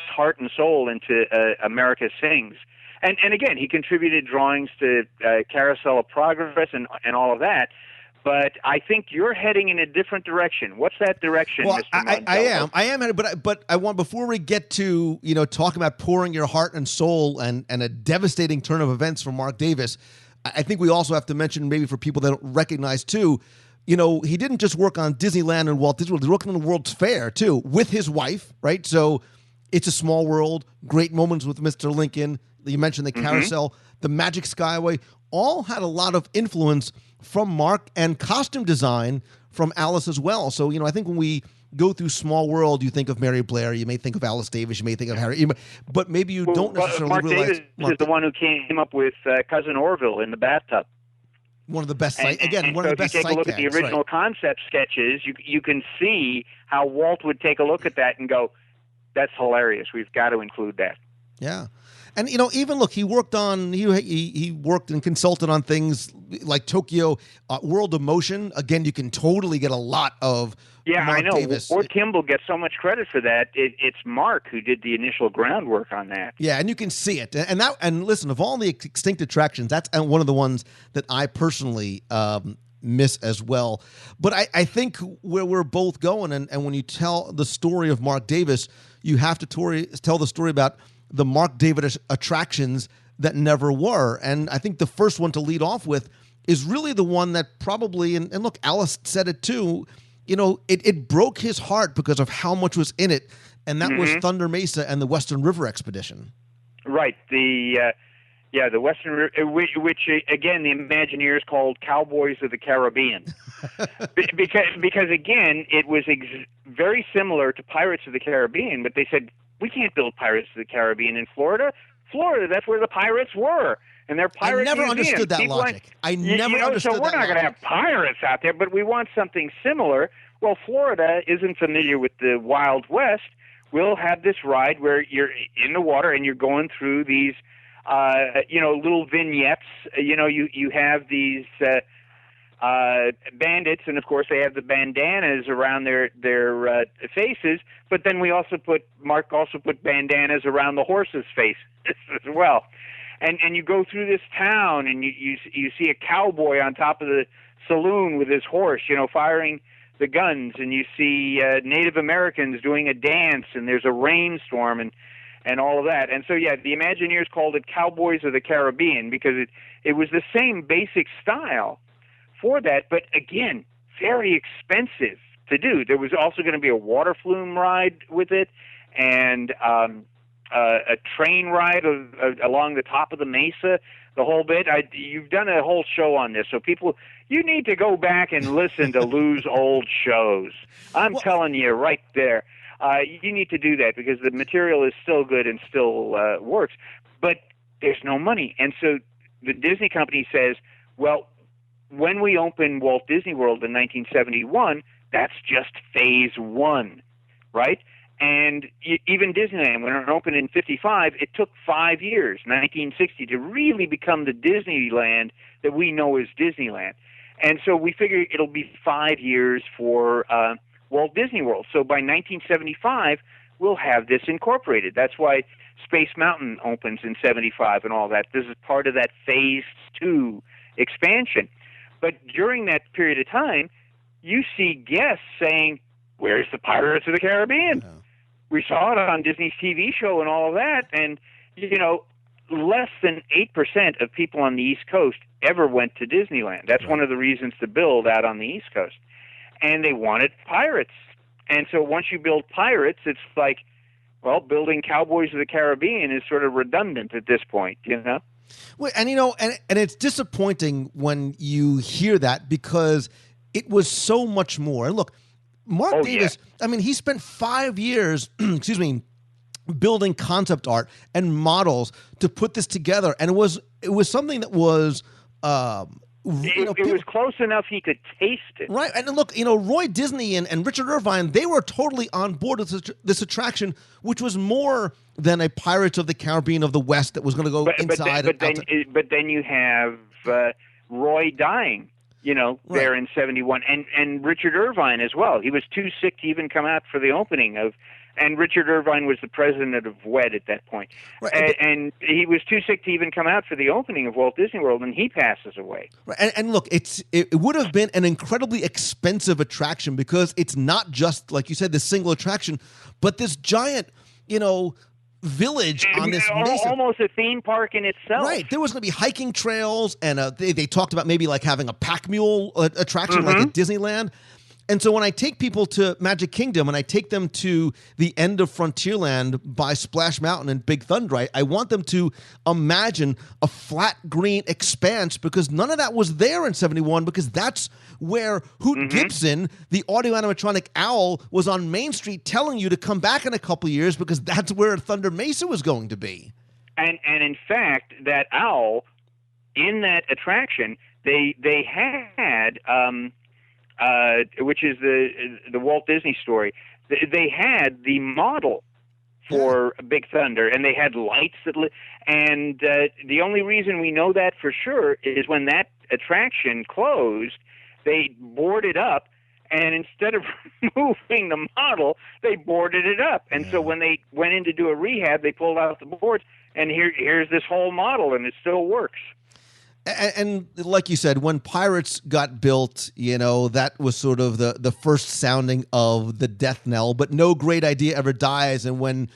heart and soul into America Sings. And again, he contributed drawings to Carousel of Progress and all of that. But I think you're heading in a different direction. What's that direction, well, Mr. I am headed, but I want, before we get to talking about pouring your heart and soul and a devastating turn of events for Marc Davis, I think we also have to mention, maybe for people that don't recognize too, he didn't just work on Disneyland and Walt Disney World. He's working on the World's Fair too with his wife, right? So It's a Small World, Great Moments with Mr. Lincoln. You mentioned the Carousel, the Magic Skyway, all had a lot of influence from Marc, and costume design from Alice as well. So, I think when we go through Small World, you think of Mary Blair, you may think of Alice Davis, you may think of Harry, but maybe you don't necessarily Marc realize. Davis is the one who came up with Cousin Orville in the bathtub. One of the best sight And one so of the best if you take a sight look at the gags, original right. concept sketches, you can see how Walt would take a look at that and go, "That's hilarious. We've got to include that." Yeah. And even look, he worked and consulted on things like Tokyo World of Motion. Again, you can totally get a lot of Yeah, Mark I know. Davis. Ward Kimball gets so much credit for that. It's Mark who did the initial groundwork on that. Yeah, and you can see it. And listen, of all the extinct attractions, that's one of the ones that I personally miss as well. But I think where we're both going, and when you tell the story of Mark Davis, you have to tell the story about the Mark Davis attractions that never were. And I think the first one to lead off with is really the one that probably, and look, Alice said it too, it broke his heart because of how much was in it, and that was Thunder Mesa and the Western River Expedition. Right. The Western River, which again the Imagineers called Cowboys of the Caribbean, because again it was very similar to Pirates of the Caribbean, but they said we can't build Pirates of the Caribbean in Florida. Florida, that's where the pirates were. And they're pirate I never museums. understood that People logic. I never understood that. So we're not going to have pirates out there, but we want something similar. Well, Florida isn't familiar with the Wild West. We'll have this ride where you're in the water and you're going through these, little vignettes. You have these bandits, and of course they have the bandanas around their faces. But then Mark also put bandanas around the horses' faces as well. And you go through this town, and you see a cowboy on top of the saloon with his horse, firing the guns, and you see Native Americans doing a dance, and there's a rainstorm, and all of that. And so, yeah, the Imagineers called it Cowboys of the Caribbean because it was the same basic style for that, but again, very expensive to do. There was also going to be a water flume ride with it, and a train ride along the top of the mesa, the whole bit. You've done a whole show on this, so people, you need to go back and listen to Lou's old shows. I'm telling you right there. You need to do that because the material is still good and still works, but there's no money. And so the Disney company says, well, when we open Walt Disney World in 1971, that's just phase one, right? And even Disneyland, when it opened in 55, it took 5 years, 1960, to really become the Disneyland that we know as Disneyland. And so we figure it'll be 5 years for Walt Disney World. So by 1975, we'll have this incorporated. That's why Space Mountain opens in 75 and all that. This is part of that phase 2 expansion. But during that period of time, you see guests saying, where's the Pirates of the Caribbean? Yeah. We saw it on Disney's TV show and all of that, and, less than 8% of people on the East Coast ever went to Disneyland. That's one of the reasons to build out on the East Coast. And they wanted pirates. And so once you build pirates, it's like, well, building Cowboys of the Caribbean is sort of redundant at this point, Well, and and it's disappointing when you hear that because it was so much more. And look, Mark Davis, yeah. I mean, he spent 5 years, building concept art and models to put this together, and it was something that was. It was close enough he could taste it. Right. And look, Roy Disney and Richard Irvine, they were totally on board with this attraction, which was more than a Pirates of the Caribbean of the West that was going to go inside. But then you have Roy dying, there in 71, and Richard Irvine as well. He was too sick to even come out for the opening of. And Richard Irvine was the president of WED at that point. Right, and he was too sick to even come out for the opening of Walt Disney World, and he passes away. Right, and look, it would have been an incredibly expensive attraction because it's not just, like you said, this single attraction, but this giant, village on this mesa. Almost a theme park in itself. Right. There was going to be hiking trails, and they talked about maybe like having a pack mule attraction like at Disneyland. And so when I take people to Magic Kingdom and I take them to the end of Frontierland by Splash Mountain and Big Thunder, I want them to imagine a flat green expanse because none of that was there in 71 because that's where Hoot Gibson, the audio animatronic owl, was on Main Street telling you to come back in a couple of years because that's where Thunder Mesa was going to be. And in fact, that owl in that attraction they had, which is the Walt Disney story. They had the model for Big Thunder, and they had lights that and the only reason we know that for sure is when that attraction closed, they boarded up, and instead of moving the model, they boarded it up. And so when they went in to do a rehab, they pulled out the boards, and here's this whole model, and it still works. And like you said, when Pirates got built, that was sort of the first sounding of the death knell, but no great idea ever dies. And when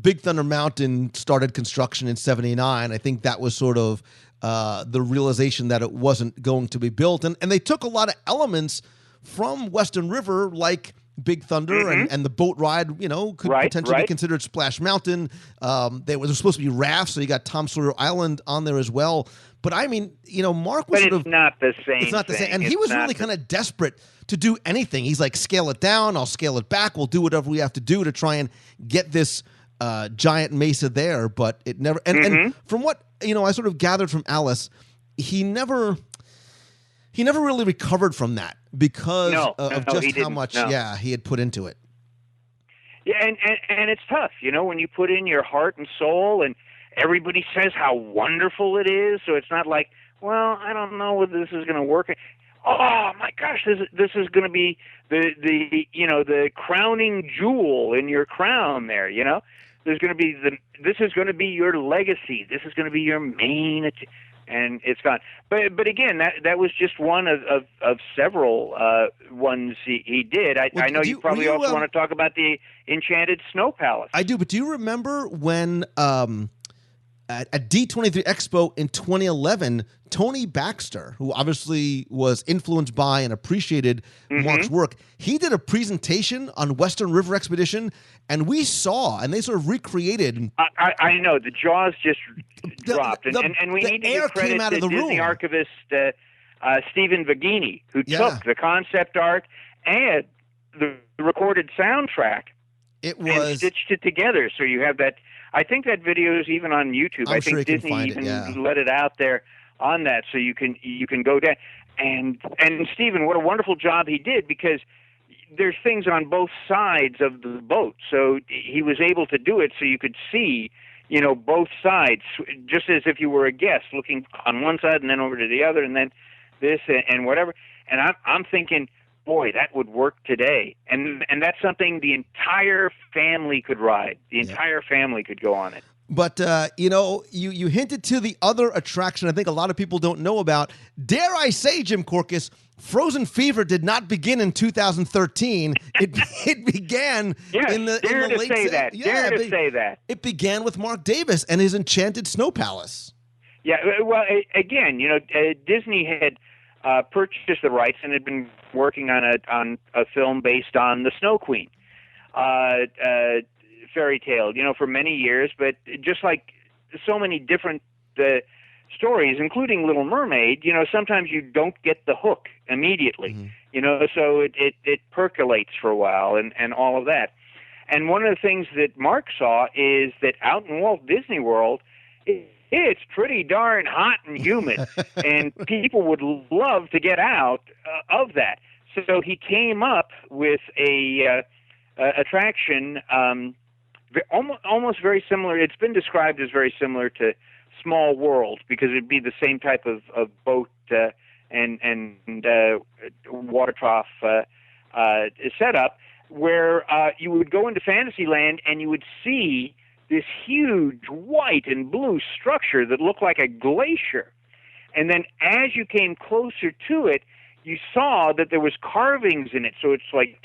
Big Thunder Mountain started construction in 1979, I think that was sort of the realization that it wasn't going to be built. And they took a lot of elements from Western River, like Big Thunder and the boat ride, could potentially be considered Splash Mountain. There was supposed to be rafts, so you got Tom Sawyer Island on there as well. But I mean, Marc was But it's not the same. It's not the same. And he was really kind of desperate to do anything. He's like, scale it down, I'll scale it back. We'll do whatever we have to do to try and get this giant mesa there. But it never. And from what I sort of gathered from Alice, he never really recovered from that because of just how much he had put into it. Yeah, and it's tough, when you put in your heart and soul, and everybody says how wonderful it is. So it's not like, well, I don't know whether this is going to work. Oh my gosh, this is going to be the crowning jewel in your crown there. There's going to be this is going to be your legacy. This is going to be your main. And it's gone. But again, that was just one of several ones he did. I know you probably also want to talk about the Enchanted Snow Palace. I do, but do you remember when at D23 Expo in 2011, Tony Baxter, who obviously was influenced by and appreciated Marc's work, he did a presentation on Western River Expedition, and we saw, and they sort of recreated. I know, the jaws just dropped, and we need to give credit to Disney archivist Stephen Vagini, who took the concept art and the recorded soundtrack and stitched it together. So you have that. I think that video is even on YouTube. I think Disney even let it out there on that, so you can go down. And Stephen, what a wonderful job he did, because there's things on both sides of the boat. So he was able to do it so you could see, both sides, just as if you were a guest looking on one side and then over to the other and then this and whatever. And I'm thinking, boy, that would work today. And that's something the entire family could ride. The entire family could go on it. But, you hinted to the other attraction I think a lot of people don't know about. Dare I say, Jim Korkis, Frozen Fever did not begin in 2013. It began in the late... Dare to say that. It began with Marc Davis and his Enchanted Snow Palace. Yeah, well, again, Disney had purchased the rights and had been working on a film based on the Snow Queen fairy tale, for many years. But just like so many different stories, including Little Mermaid, sometimes you don't get the hook immediately, so it percolates for a while and all of that. And one of the things that Marc saw is that out in Walt Disney World, it's pretty darn hot and humid, and people would love to get out of that. So he came up with a attraction almost very similar. It's been described as very similar to Small World, because it'd be the same type of boat and water trough setup, where you would go into Fantasyland and you would see this huge white and blue structure that looked like a glacier. And then as you came closer to it, you saw that there was carvings in it. So it's like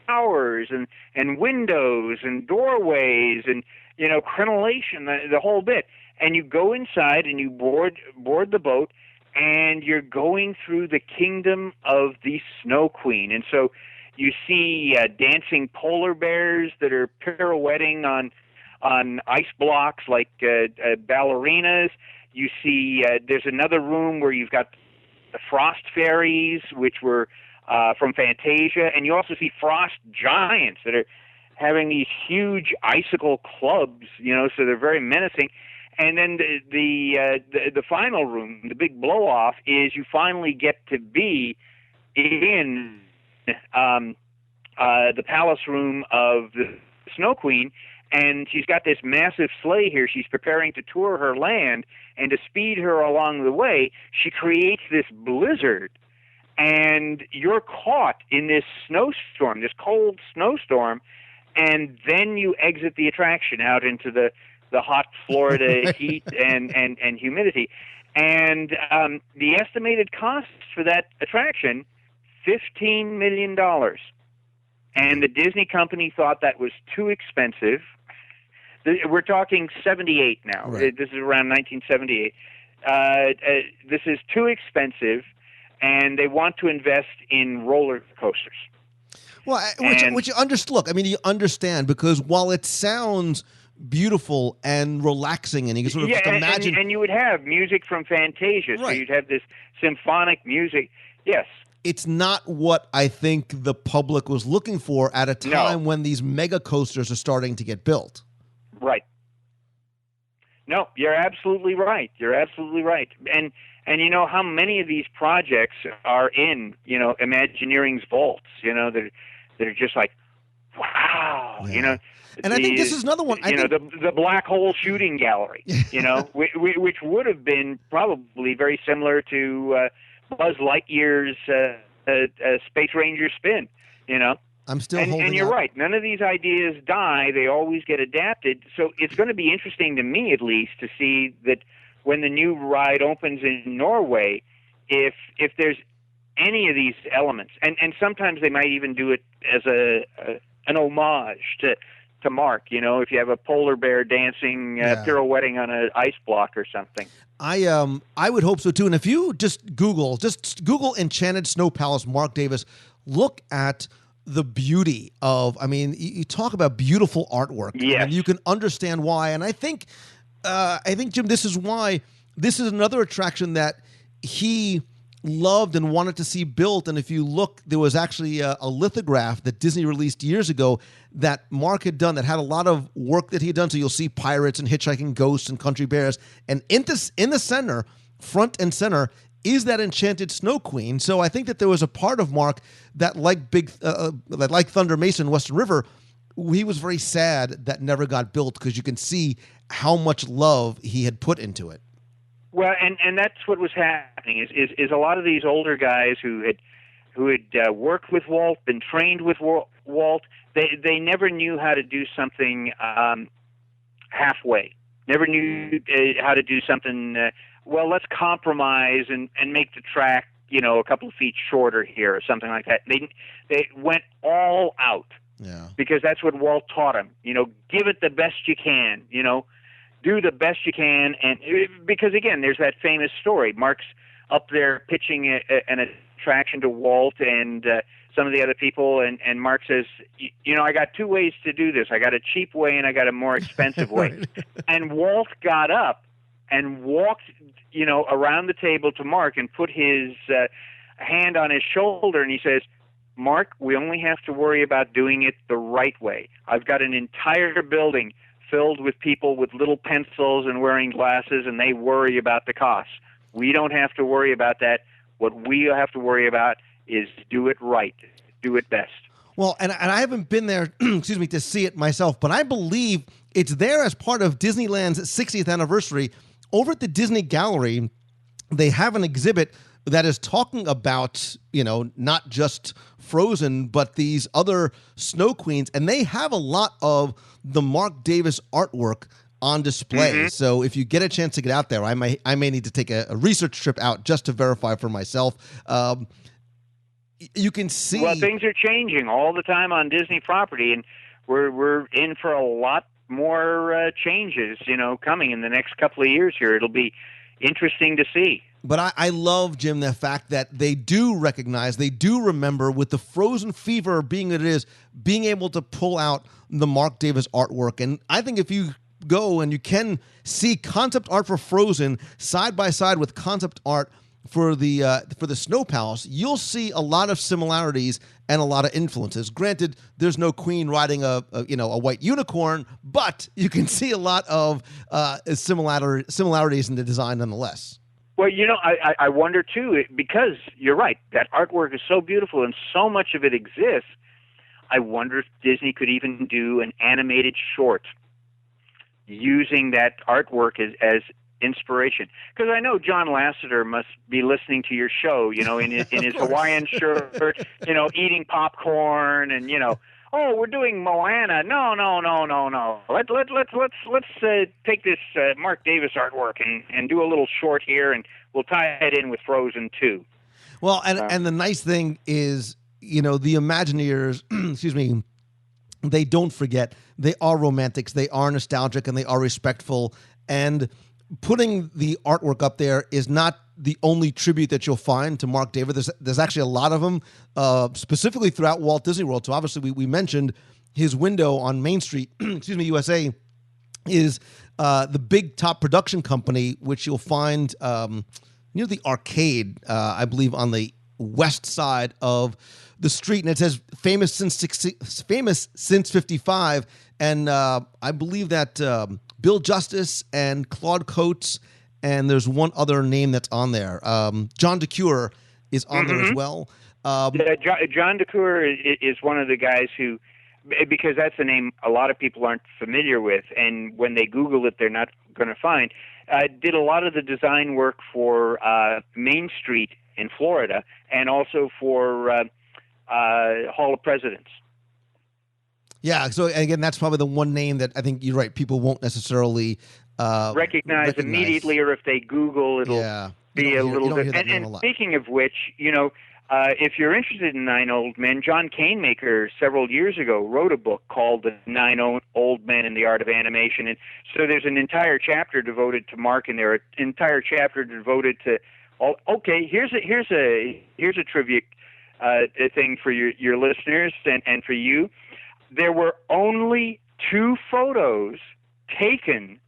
towers and windows and doorways and, crenellation, the whole bit. And you go inside and you board the boat, and you're going through the kingdom of the Snow Queen. And so you see dancing polar bears that are pirouetting on ice blocks like ballerinas. You see there's another room where you've got the frost fairies, which were from Fantasia, and you also see frost giants that are having these huge icicle clubs, so they're very menacing. And then the final room, the big blow off, is you finally get to be in the palace room of the Snow Queen, and she's got this massive sleigh here. She's preparing to tour her land, and to speed her along the way, she creates this blizzard, and you're caught in this snowstorm, this cold snowstorm, and then you exit the attraction out into the hot Florida heat and humidity. And the estimated costs for that attraction, $15 million. And the Disney company thought that was too expensive. We're talking 78 now. Right. This is around 1978. This is too expensive, and they want to invest in roller coasters. Well, which you look, I mean, you understand, because while it sounds beautiful and relaxing, and you can sort of just imagine. And you would have music from Fantasia, so Right. you'd have this symphonic music. Yes. It's not what I think the public was looking for at a time when these mega coasters are starting to get built. Right. No, you're absolutely right. You're absolutely right. And you know how many of these projects are in, Imagineering's vaults, that are just like, wow, Yeah. And I think this is another one. The black hole shooting gallery, which would have been probably very similar to Buzz Lightyear's Space Ranger spin, I'm still holding and you're out. right. None of these ideas die. They always get adapted. So it's going to be interesting to me, at least, to see that when the new ride opens in Norway, if there's any of these elements, and sometimes they might even do it as an homage to Marc, if you have a polar bear dancing, pirouetting on an ice block or something. I would hope so too. And if you just Google Enchanted Snow Palace, Marc Davis, look at the beauty of, you talk about beautiful artwork. Yes. And you can understand why. And I think, Jim, this is why this is another attraction that he loved and wanted to see built. And if you look, there was actually a lithograph that Disney released years ago that Marc had done that had a lot of work that he had done. So you'll see pirates and hitchhiking ghosts and country bears. And in the center, front and center, is that enchanted Snow Queen. So I think that there was a part of Marc that, like Thunder Mason, Western River, he was very sad that never got built, because you can see how much love he had put into it. Well, and that's what was happening is a lot of these older guys who had worked with Walt, been trained with Walt, they never knew how to do something halfway. Never knew how to do something. Well, let's compromise and make the track, a couple of feet shorter here or something like that. They went all out. Yeah. Because that's what Walt taught them. Give it the best you can. Do the best you can, and because again, there's that famous story. Marc's up there pitching an attraction to Walt and some of the other people, and Marc says, I got two ways to do this. I got a cheap way and I got a more expensive way. Right. And Walt got up and walked, around the table to Marc and put his hand on his shoulder, and he says, Marc, we only have to worry about doing it the right way. I've got an entire building filled with people with little pencils and wearing glasses, and they worry about the costs. We don't have to worry about that. What we have to worry about is do it right, do it best. Well, and I haven't been there, to see it myself, but I believe it's there as part of Disneyland's 60th anniversary. Over at the Disney Gallery, they have an exhibit that is talking about, not just Frozen, but these other Snow Queens, and they have a lot of the Marc Davis artwork on display. Mm-hmm. So if you get a chance to get out there, I may need to take a research trip out just to verify for myself. You can see. Well, things are changing all the time on Disney property, and we're in for a lot more changes, coming in the next couple of years here. It'll be interesting to see. But I love, Jim, the fact that they do recognize, they do remember, with the Frozen fever being what it is, being able to pull out the Marc Davis artwork. And I think if you go and you can see concept art for Frozen side by side with concept art for the Snow Palace, you'll see a lot of similarities and a lot of influences. Granted, there's no queen riding a white unicorn, but you can see a lot of similarities in the design nonetheless. Well, I wonder too, because you're right, that artwork is so beautiful and so much of it exists. I wonder if Disney could even do an animated short using that artwork as inspiration. Because I know John Lasseter must be listening to your show, in his Hawaiian shirt, eating popcorn, and oh, we're doing Moana. No. Let's take this Marc Davis artwork and do a little short here, and we'll tie it in with Frozen 2. Well, and the nice thing is, the Imagineers, excuse me, they don't forget. They are romantics. They are nostalgic, and they are respectful. And putting the artwork up there is not the only tribute that you'll find to Marc Davis. There's actually a lot of them, specifically throughout Walt Disney World. So obviously we mentioned his window on Main Street, excuse me, USA, is the big top production company, which you'll find near the arcade, I believe, on the west side of the street, and it says famous since 55. And I believe that Bill Justice and Claude Coates, and there's one other name that's on there. John DeCure is on there as well. John DeCure is one of the guys who, because that's a name a lot of people aren't familiar with, and when they Google it, they're not going to find, did a lot of the design work for Main Street in Florida, and also for Hall of Presidents. Yeah, so again, that's probably the one name that I think you're right, people won't necessarily recognize immediately, or if they Google, it'll be a little bit. And speaking of which, if you're interested in Nine Old Men, John Canemaker several years ago wrote a book called The Nine Old Men and the Art of Animation, and so there's an entire chapter devoted to Marc, and there an entire chapter devoted to. Okay, here's a trivia thing for your listeners and for you. There were only 2 photos taken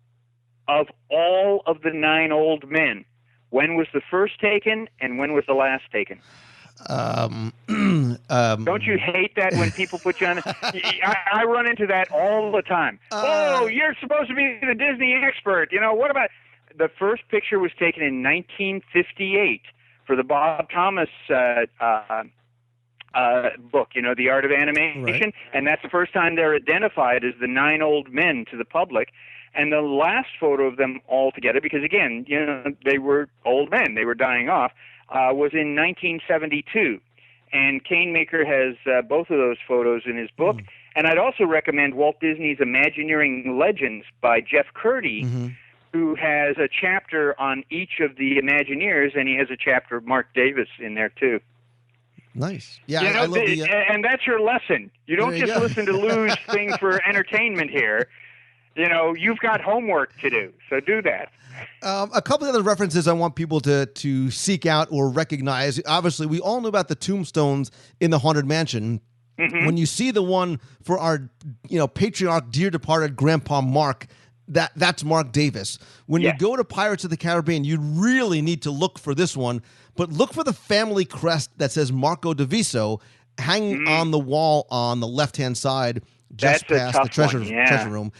of all of the 9 old men. When was the first taken, and when was the last taken? Don't you hate that when people put you on? I run into that all the time. You're supposed to be the Disney expert. What about the first picture was taken in 1958 for the Bob Thomas book, The Art of Animation, right. And that's the first time they're identified as the 9 old men to the public. And the last photo of them all together, because again, they were old men, they were dying off, was in 1972. And Canemaker has both of those photos in his book. And I'd also recommend Walt Disney's Imagineering Legends by Jeff Curdy, who has a chapter on each of the Imagineers, and he has a chapter of Marc Davis in there too. Nice. Yeah, I love and that's your lesson. You don't just listen to Lou's thing for entertainment here. You've got homework to do, so do that. A couple of other references I want people to seek out or recognize. Obviously, we all know about the tombstones in the Haunted Mansion. Mm-hmm. When you see the one for our, patriarch, dear departed Grandpa Marc, that's Marc Davis. When you go to Pirates of the Caribbean, you really need to look for this one, but look for the family crest that says Marco DeViso hanging on the wall on the left-hand side, just past the treasure room.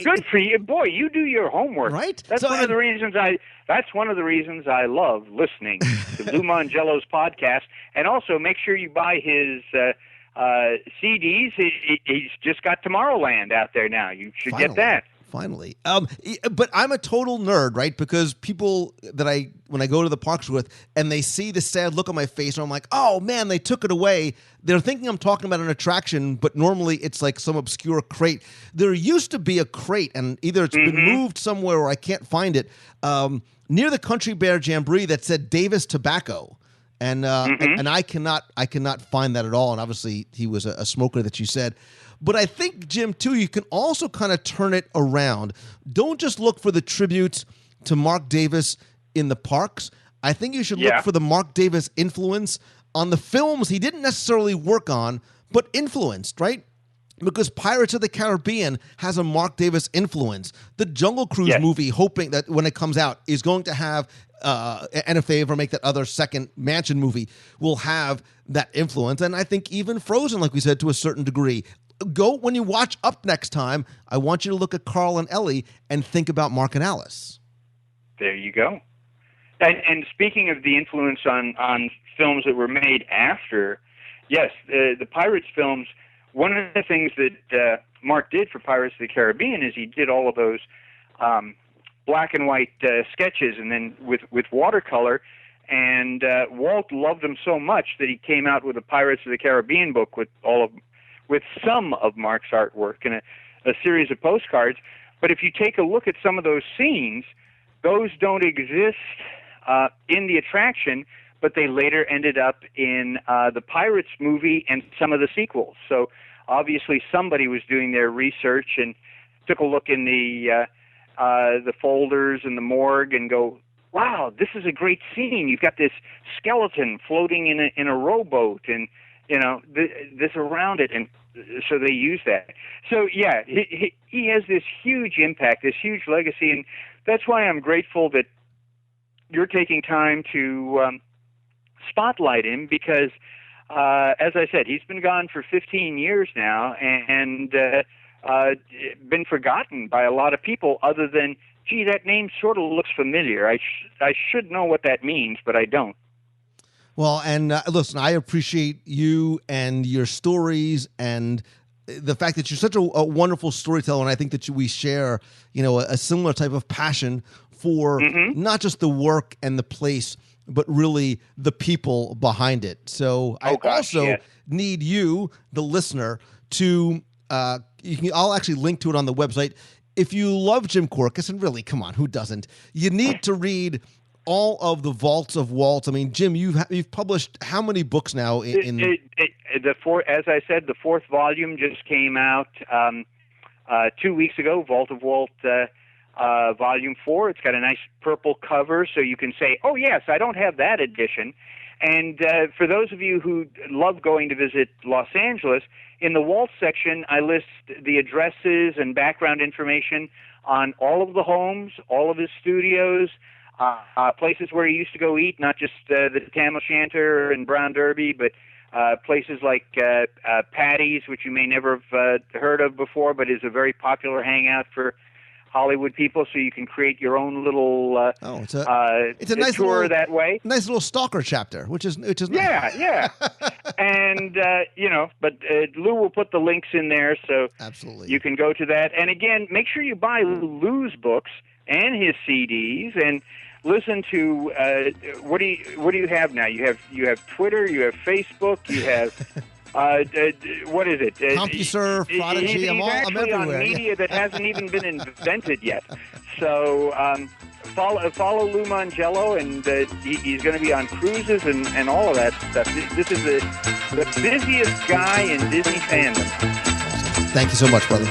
Good for you, boy! You do your homework, right? That's one of the reasons I love listening to Lou Mongello's podcast, and also make sure you buy his CDs. He's just got Tomorrowland out there now. You should get that. Finally. But I'm a total nerd, right? Because people that when I go to the parks with and they see the sad look on my face and I'm like, oh man, they took it away. They're thinking I'm talking about an attraction, but normally it's like some obscure crate. There used to be a crate, and either it's been moved somewhere or I can't find it, near the Country Bear Jamboree that said Davis Tobacco. And I cannot find that at all. And obviously he was a smoker that you said. But I think, Jim, too, you can also kind of turn it around. Don't just look for the tributes to Marc Davis in the parks. I think you should look for the Marc Davis influence on the films he didn't necessarily work on, but influenced, right? Because Pirates of the Caribbean has a Marc Davis influence. The Jungle Cruise movie, hoping that when it comes out, is going to have and if they ever make that other second Mansion movie, will have that influence. And I think even Frozen, like we said, to a certain degree. When you watch Up next time, I want you to look at Carl and Ellie and think about Mark and Alice. There you go. And speaking of the influence on films that were made after, yes, the Pirates films, one of the things that Mark did for Pirates of the Caribbean is he did all of those black and white sketches and then with watercolor. And Walt loved them so much that he came out with a Pirates of the Caribbean book with some of Mark's artwork and a series of postcards. But if you take a look at some of those scenes, those don't exist in the attraction, but they later ended up in the Pirates movie and some of the sequels. So obviously somebody was doing their research and took a look in the folders and the morgue and go, wow, this is a great scene. You've got this skeleton floating in a rowboat and, this around it. And so they use that. So, yeah, he has this huge impact, this huge legacy. And that's why I'm grateful that you're taking time to spotlight him because, as I said, he's been gone for 15 years now and been forgotten by a lot of people other than, gee, that name sort of looks familiar. I should know what that means, but I don't. Well, and listen, I appreciate you and your stories and the fact that you're such a wonderful storyteller, and I think that we share, a similar type of passion for not just the work and the place, but really the people behind it. So I need you, the listener, to I'll actually link to it on the website. If you love Jim Korkis, and really, come on, who doesn't? You need to read all of the Vaults of Walt. I mean, Jim, you've published how many books now? As I said, the fourth volume just came out 2 weeks ago. Vault of Walt, Volume 4. It's got a nice purple cover, so you can say, "Oh yes, I don't have that edition." And for those of you who love going to visit Los Angeles, in the Walt section, I list the addresses and background information on all of the homes, all of his studios. Places where he used to go eat, not just the Tam O'Shanter and Brown Derby, but places like Patty's, which you may never have heard of before, but is a very popular hangout for Hollywood people. So you can create your own little it's a nice tour little, that way. Nice little stalker chapter, which is nice. Yeah. And but Lou will put the links in there, so absolutely you can go to that. And again, make sure you buy Lou's books and his CDs and listen to what do you have now? You have Twitter, you have Facebook, you have what is it? CompuServe, Prodigy. I'm actually everywhere. On media that hasn't even been invented yet. So follow Lou Mangello, and he's going to be on cruises and all of that stuff. This is the busiest guy in Disney fandom. Thank you so much, brother.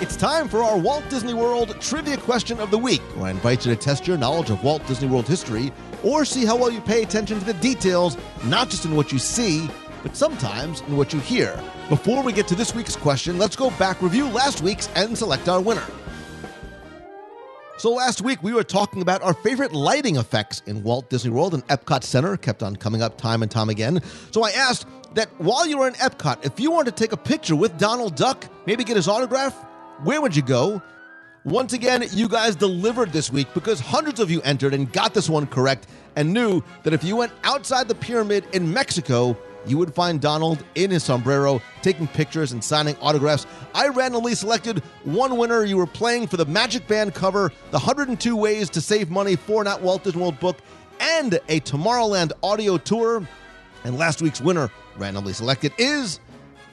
It's time for our Walt Disney World Trivia Question of the Week, where I invite you to test your knowledge of Walt Disney World history or see how well you pay attention to the details, not just in what you see, but sometimes in what you hear. Before we get to this week's question, let's go back, review last week's, and select our winner. So last week, we were talking about our favorite lighting effects in Walt Disney World, and Epcot Center kept on coming up time and time again. So I asked that while you were in Epcot, if you wanted to take a picture with Donald Duck, maybe get his autograph, where would you go? Once again, you guys delivered this week because hundreds of you entered and got this one correct and knew that if you went outside the pyramid in Mexico, you would find Donald in his sombrero taking pictures and signing autographs. I randomly selected one winner. You were playing for the Magic Band cover, the 102 Ways to Save Money for Not Walt Disney World book, and a Tomorrowland audio tour. And last week's winner, randomly selected, is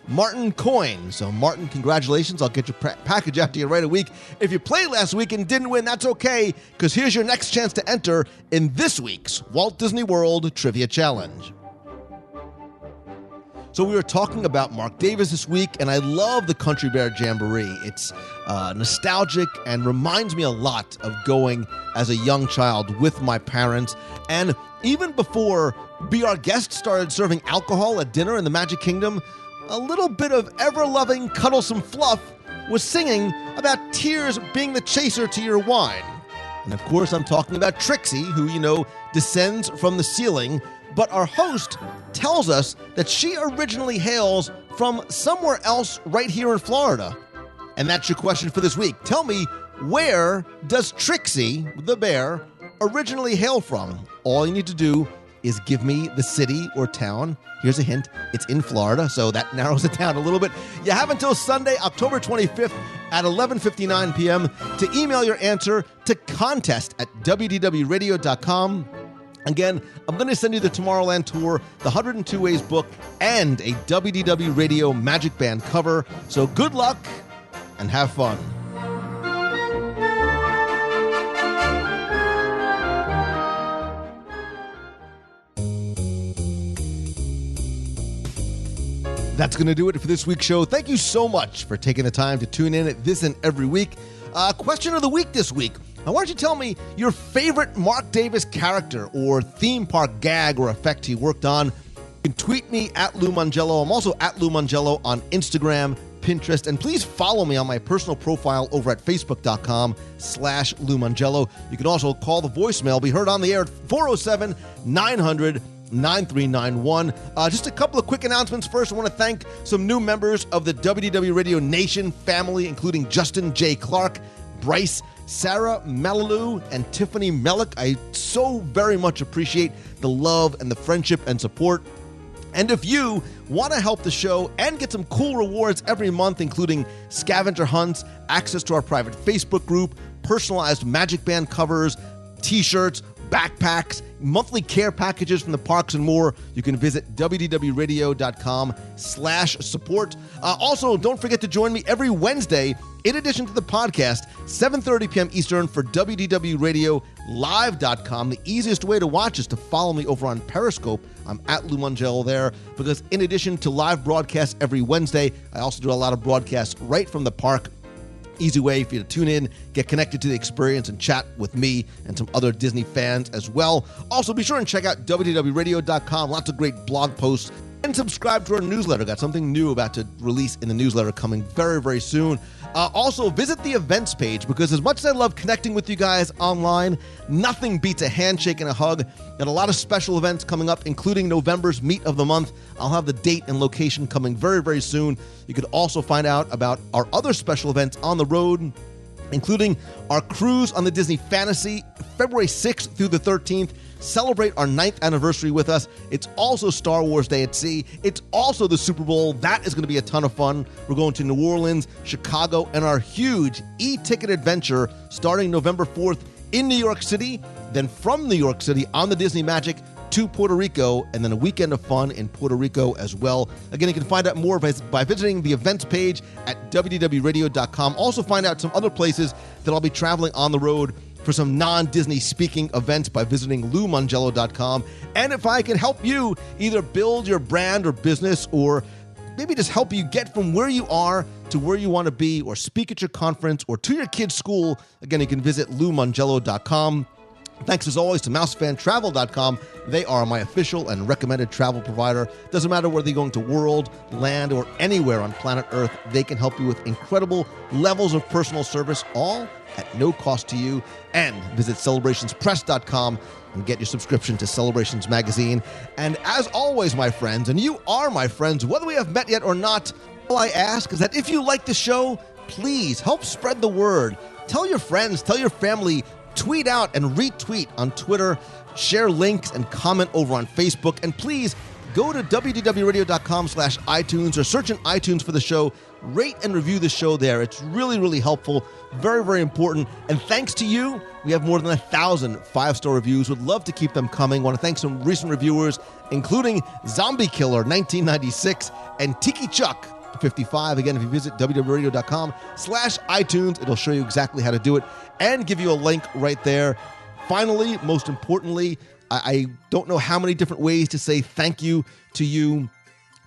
Martin Coyne. So Martin, congratulations. I'll get your package out to you right a week. If you played last week and didn't win, that's okay, because here's your next chance to enter in this week's Walt Disney World Trivia Challenge. So we were talking about Marc Davis this week, and I love the Country Bear Jamboree. It's nostalgic and reminds me a lot of going as a young child with my parents. And even before Be Our Guest started serving alcohol at dinner in the Magic Kingdom, a little bit of ever-loving Cuddlesome Fluff was singing about tears being the chaser to your wine. And of course, I'm talking about Trixie, who, descends from the ceiling. But our host tells us that she originally hails from somewhere else right here in Florida. And that's your question for this week. Tell me, where does Trixie, the bear, originally hail from? All you need to do is give me the city or town. Here's a hint. It's in Florida, so that narrows it down a little bit. You have until Sunday, October 25th at 11:59 p.m. to email your answer to contest@wdwradio.com. Again, I'm going to send you the Tomorrowland Tour, the 102 Ways book, and a WDW Radio Magic Band cover. So good luck and have fun. That's going to do it for this week's show. Thank you so much for taking the time to tune in at this and every week. Question of the week this week. Now, why don't you tell me your favorite Marc Davis character or theme park gag or effect he worked on? You can tweet me at Lou Mongello. I'm also at Lou Mongello on Instagram, Pinterest, and please follow me on my personal profile over at facebook.com/Lou Mongello. You can also call the voicemail, be heard on the air at 407-900-9391. Just a couple of quick announcements. First, I want to thank some new members of the WDW Radio Nation family, including Justin J. Clark, Bryce, Sarah Malalou, and Tiffany Mellick. I so very much appreciate the love and the friendship and support. And if you want to help the show and get some cool rewards every month, including scavenger hunts, access to our private Facebook group, personalized Magic Band covers, t-shirts, backpacks, monthly care packages from the parks, and more, you can visit wdwradio.com/support. Also, don't forget to join me every Wednesday, in addition to the podcast, 7:30 p.m. Eastern for wdwradiolive.com. The easiest way to watch is to follow me over on Periscope. I'm at Lou Mongello there, because in addition to live broadcasts every Wednesday, I also do a lot of broadcasts right from the park. Easy way for you to tune in, get connected to the experience, and chat with me and some other Disney fans as well. Also, be sure and check out wdwradio.com. Lots of great blog posts. And subscribe to our newsletter. Got something new about to release in the newsletter coming very, very soon. Also, visit the events page, because as much as I love connecting with you guys online, nothing beats a handshake and a hug. Got a lot of special events coming up, including November's Meet of the Month. I'll have the date and location coming very, very soon. You could also find out about our other special events on the road, including our cruise on the Disney Fantasy, February 6th through the 13th. Celebrate our 9th anniversary with us. It's also Star Wars Day at Sea. It's also the Super Bowl. That is going to be a ton of fun. We're going to New Orleans, Chicago, and our huge e-ticket adventure starting November 4th in New York City. Then from New York City on the Disney Magic to Puerto Rico, and then a weekend of fun in Puerto Rico as well. Again, you can find out more by visiting the events page at wdwradio.com. Also find out some other places that I'll be traveling on the road for some non-Disney speaking events by visiting loumongello.com. And if I can help you either build your brand or business, or maybe just help you get from where you are to where you want to be, or speak at your conference or to your kid's school, again, you can visit loumongello.com. Thanks as always to mousefantravel.com. They are my official and recommended travel provider. Doesn't matter whether you're going to world, land, or anywhere on planet Earth, they can help you with incredible levels of personal service, all at no cost to you. And visit celebrationspress.com and get your subscription to Celebrations Magazine. And as always, my friends, and you are my friends, whether we have met yet or not, all I ask is that if you like the show, please help spread the word. Tell your friends, tell your family, tweet out and retweet on Twitter, share links and comment over on Facebook, and please go to wdwradio.com/iTunes or search in iTunes for the show. Rate and review the show there. It's really, really helpful. Very, very important. And thanks to you, we have more than 1,000 five-star reviews. Would love to keep them coming. Want to thank some recent reviewers, including Zombie Killer 1996 and Tiki Chuck 55. Again, if you visit www.radio.com/iTunes, it'll show you exactly how to do it and give you a link right there. Finally, most importantly, I don't know how many different ways to say thank you to you,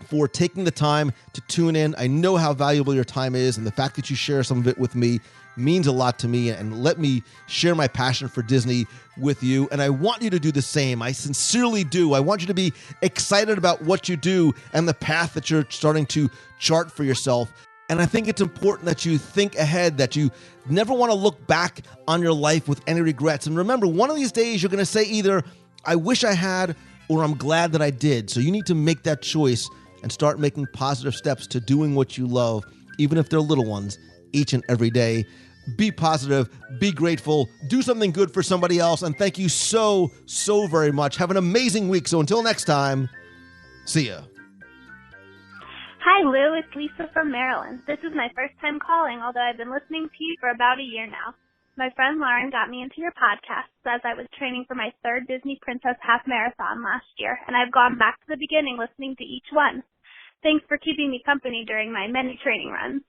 for taking the time to tune in. I know how valuable your time is, and the fact that you share some of it with me means a lot to me, and let me share my passion for Disney with you. And I want you to do the same. I sincerely do. I want you to be excited about what you do and the path that you're starting to chart for yourself. And I think it's important that you think ahead, that you never want to look back on your life with any regrets. And remember, one of these days you're going to say either, I wish I had, or I'm glad that I did. So you need to make that choice and start making positive steps to doing what you love, even if they're little ones, each and every day. Be positive, be grateful, do something good for somebody else, and thank you so, so very much. Have an amazing week. So until next time, see ya. Hi, Lou. It's Lisa from Maryland. This is my first time calling, although I've been listening to you for about a year now. My friend Lauren got me into your podcast as I was training for my third Disney Princess Half Marathon last year, and I've gone back to the beginning listening to each one. Thanks for keeping me company during my many training runs.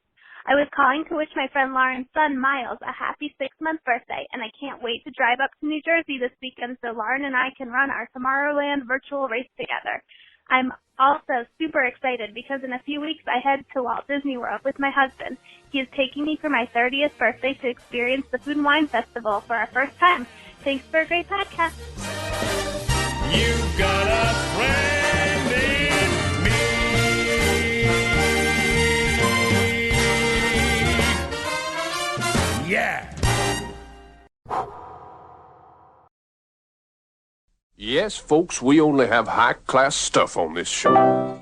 I was calling to wish my friend Lauren's son, Miles, a happy 6-month birthday, and I can't wait to drive up to New Jersey this weekend so Lauren and I can run our Tomorrowland virtual race together. I'm also super excited because in a few weeks I head to Walt Disney World with my husband. He is taking me for my 30th birthday to experience the Food and Wine Festival for our first time. Thanks for a great podcast. You've got a friend in me. Yeah. Yes, folks, we only have high-class stuff on this show.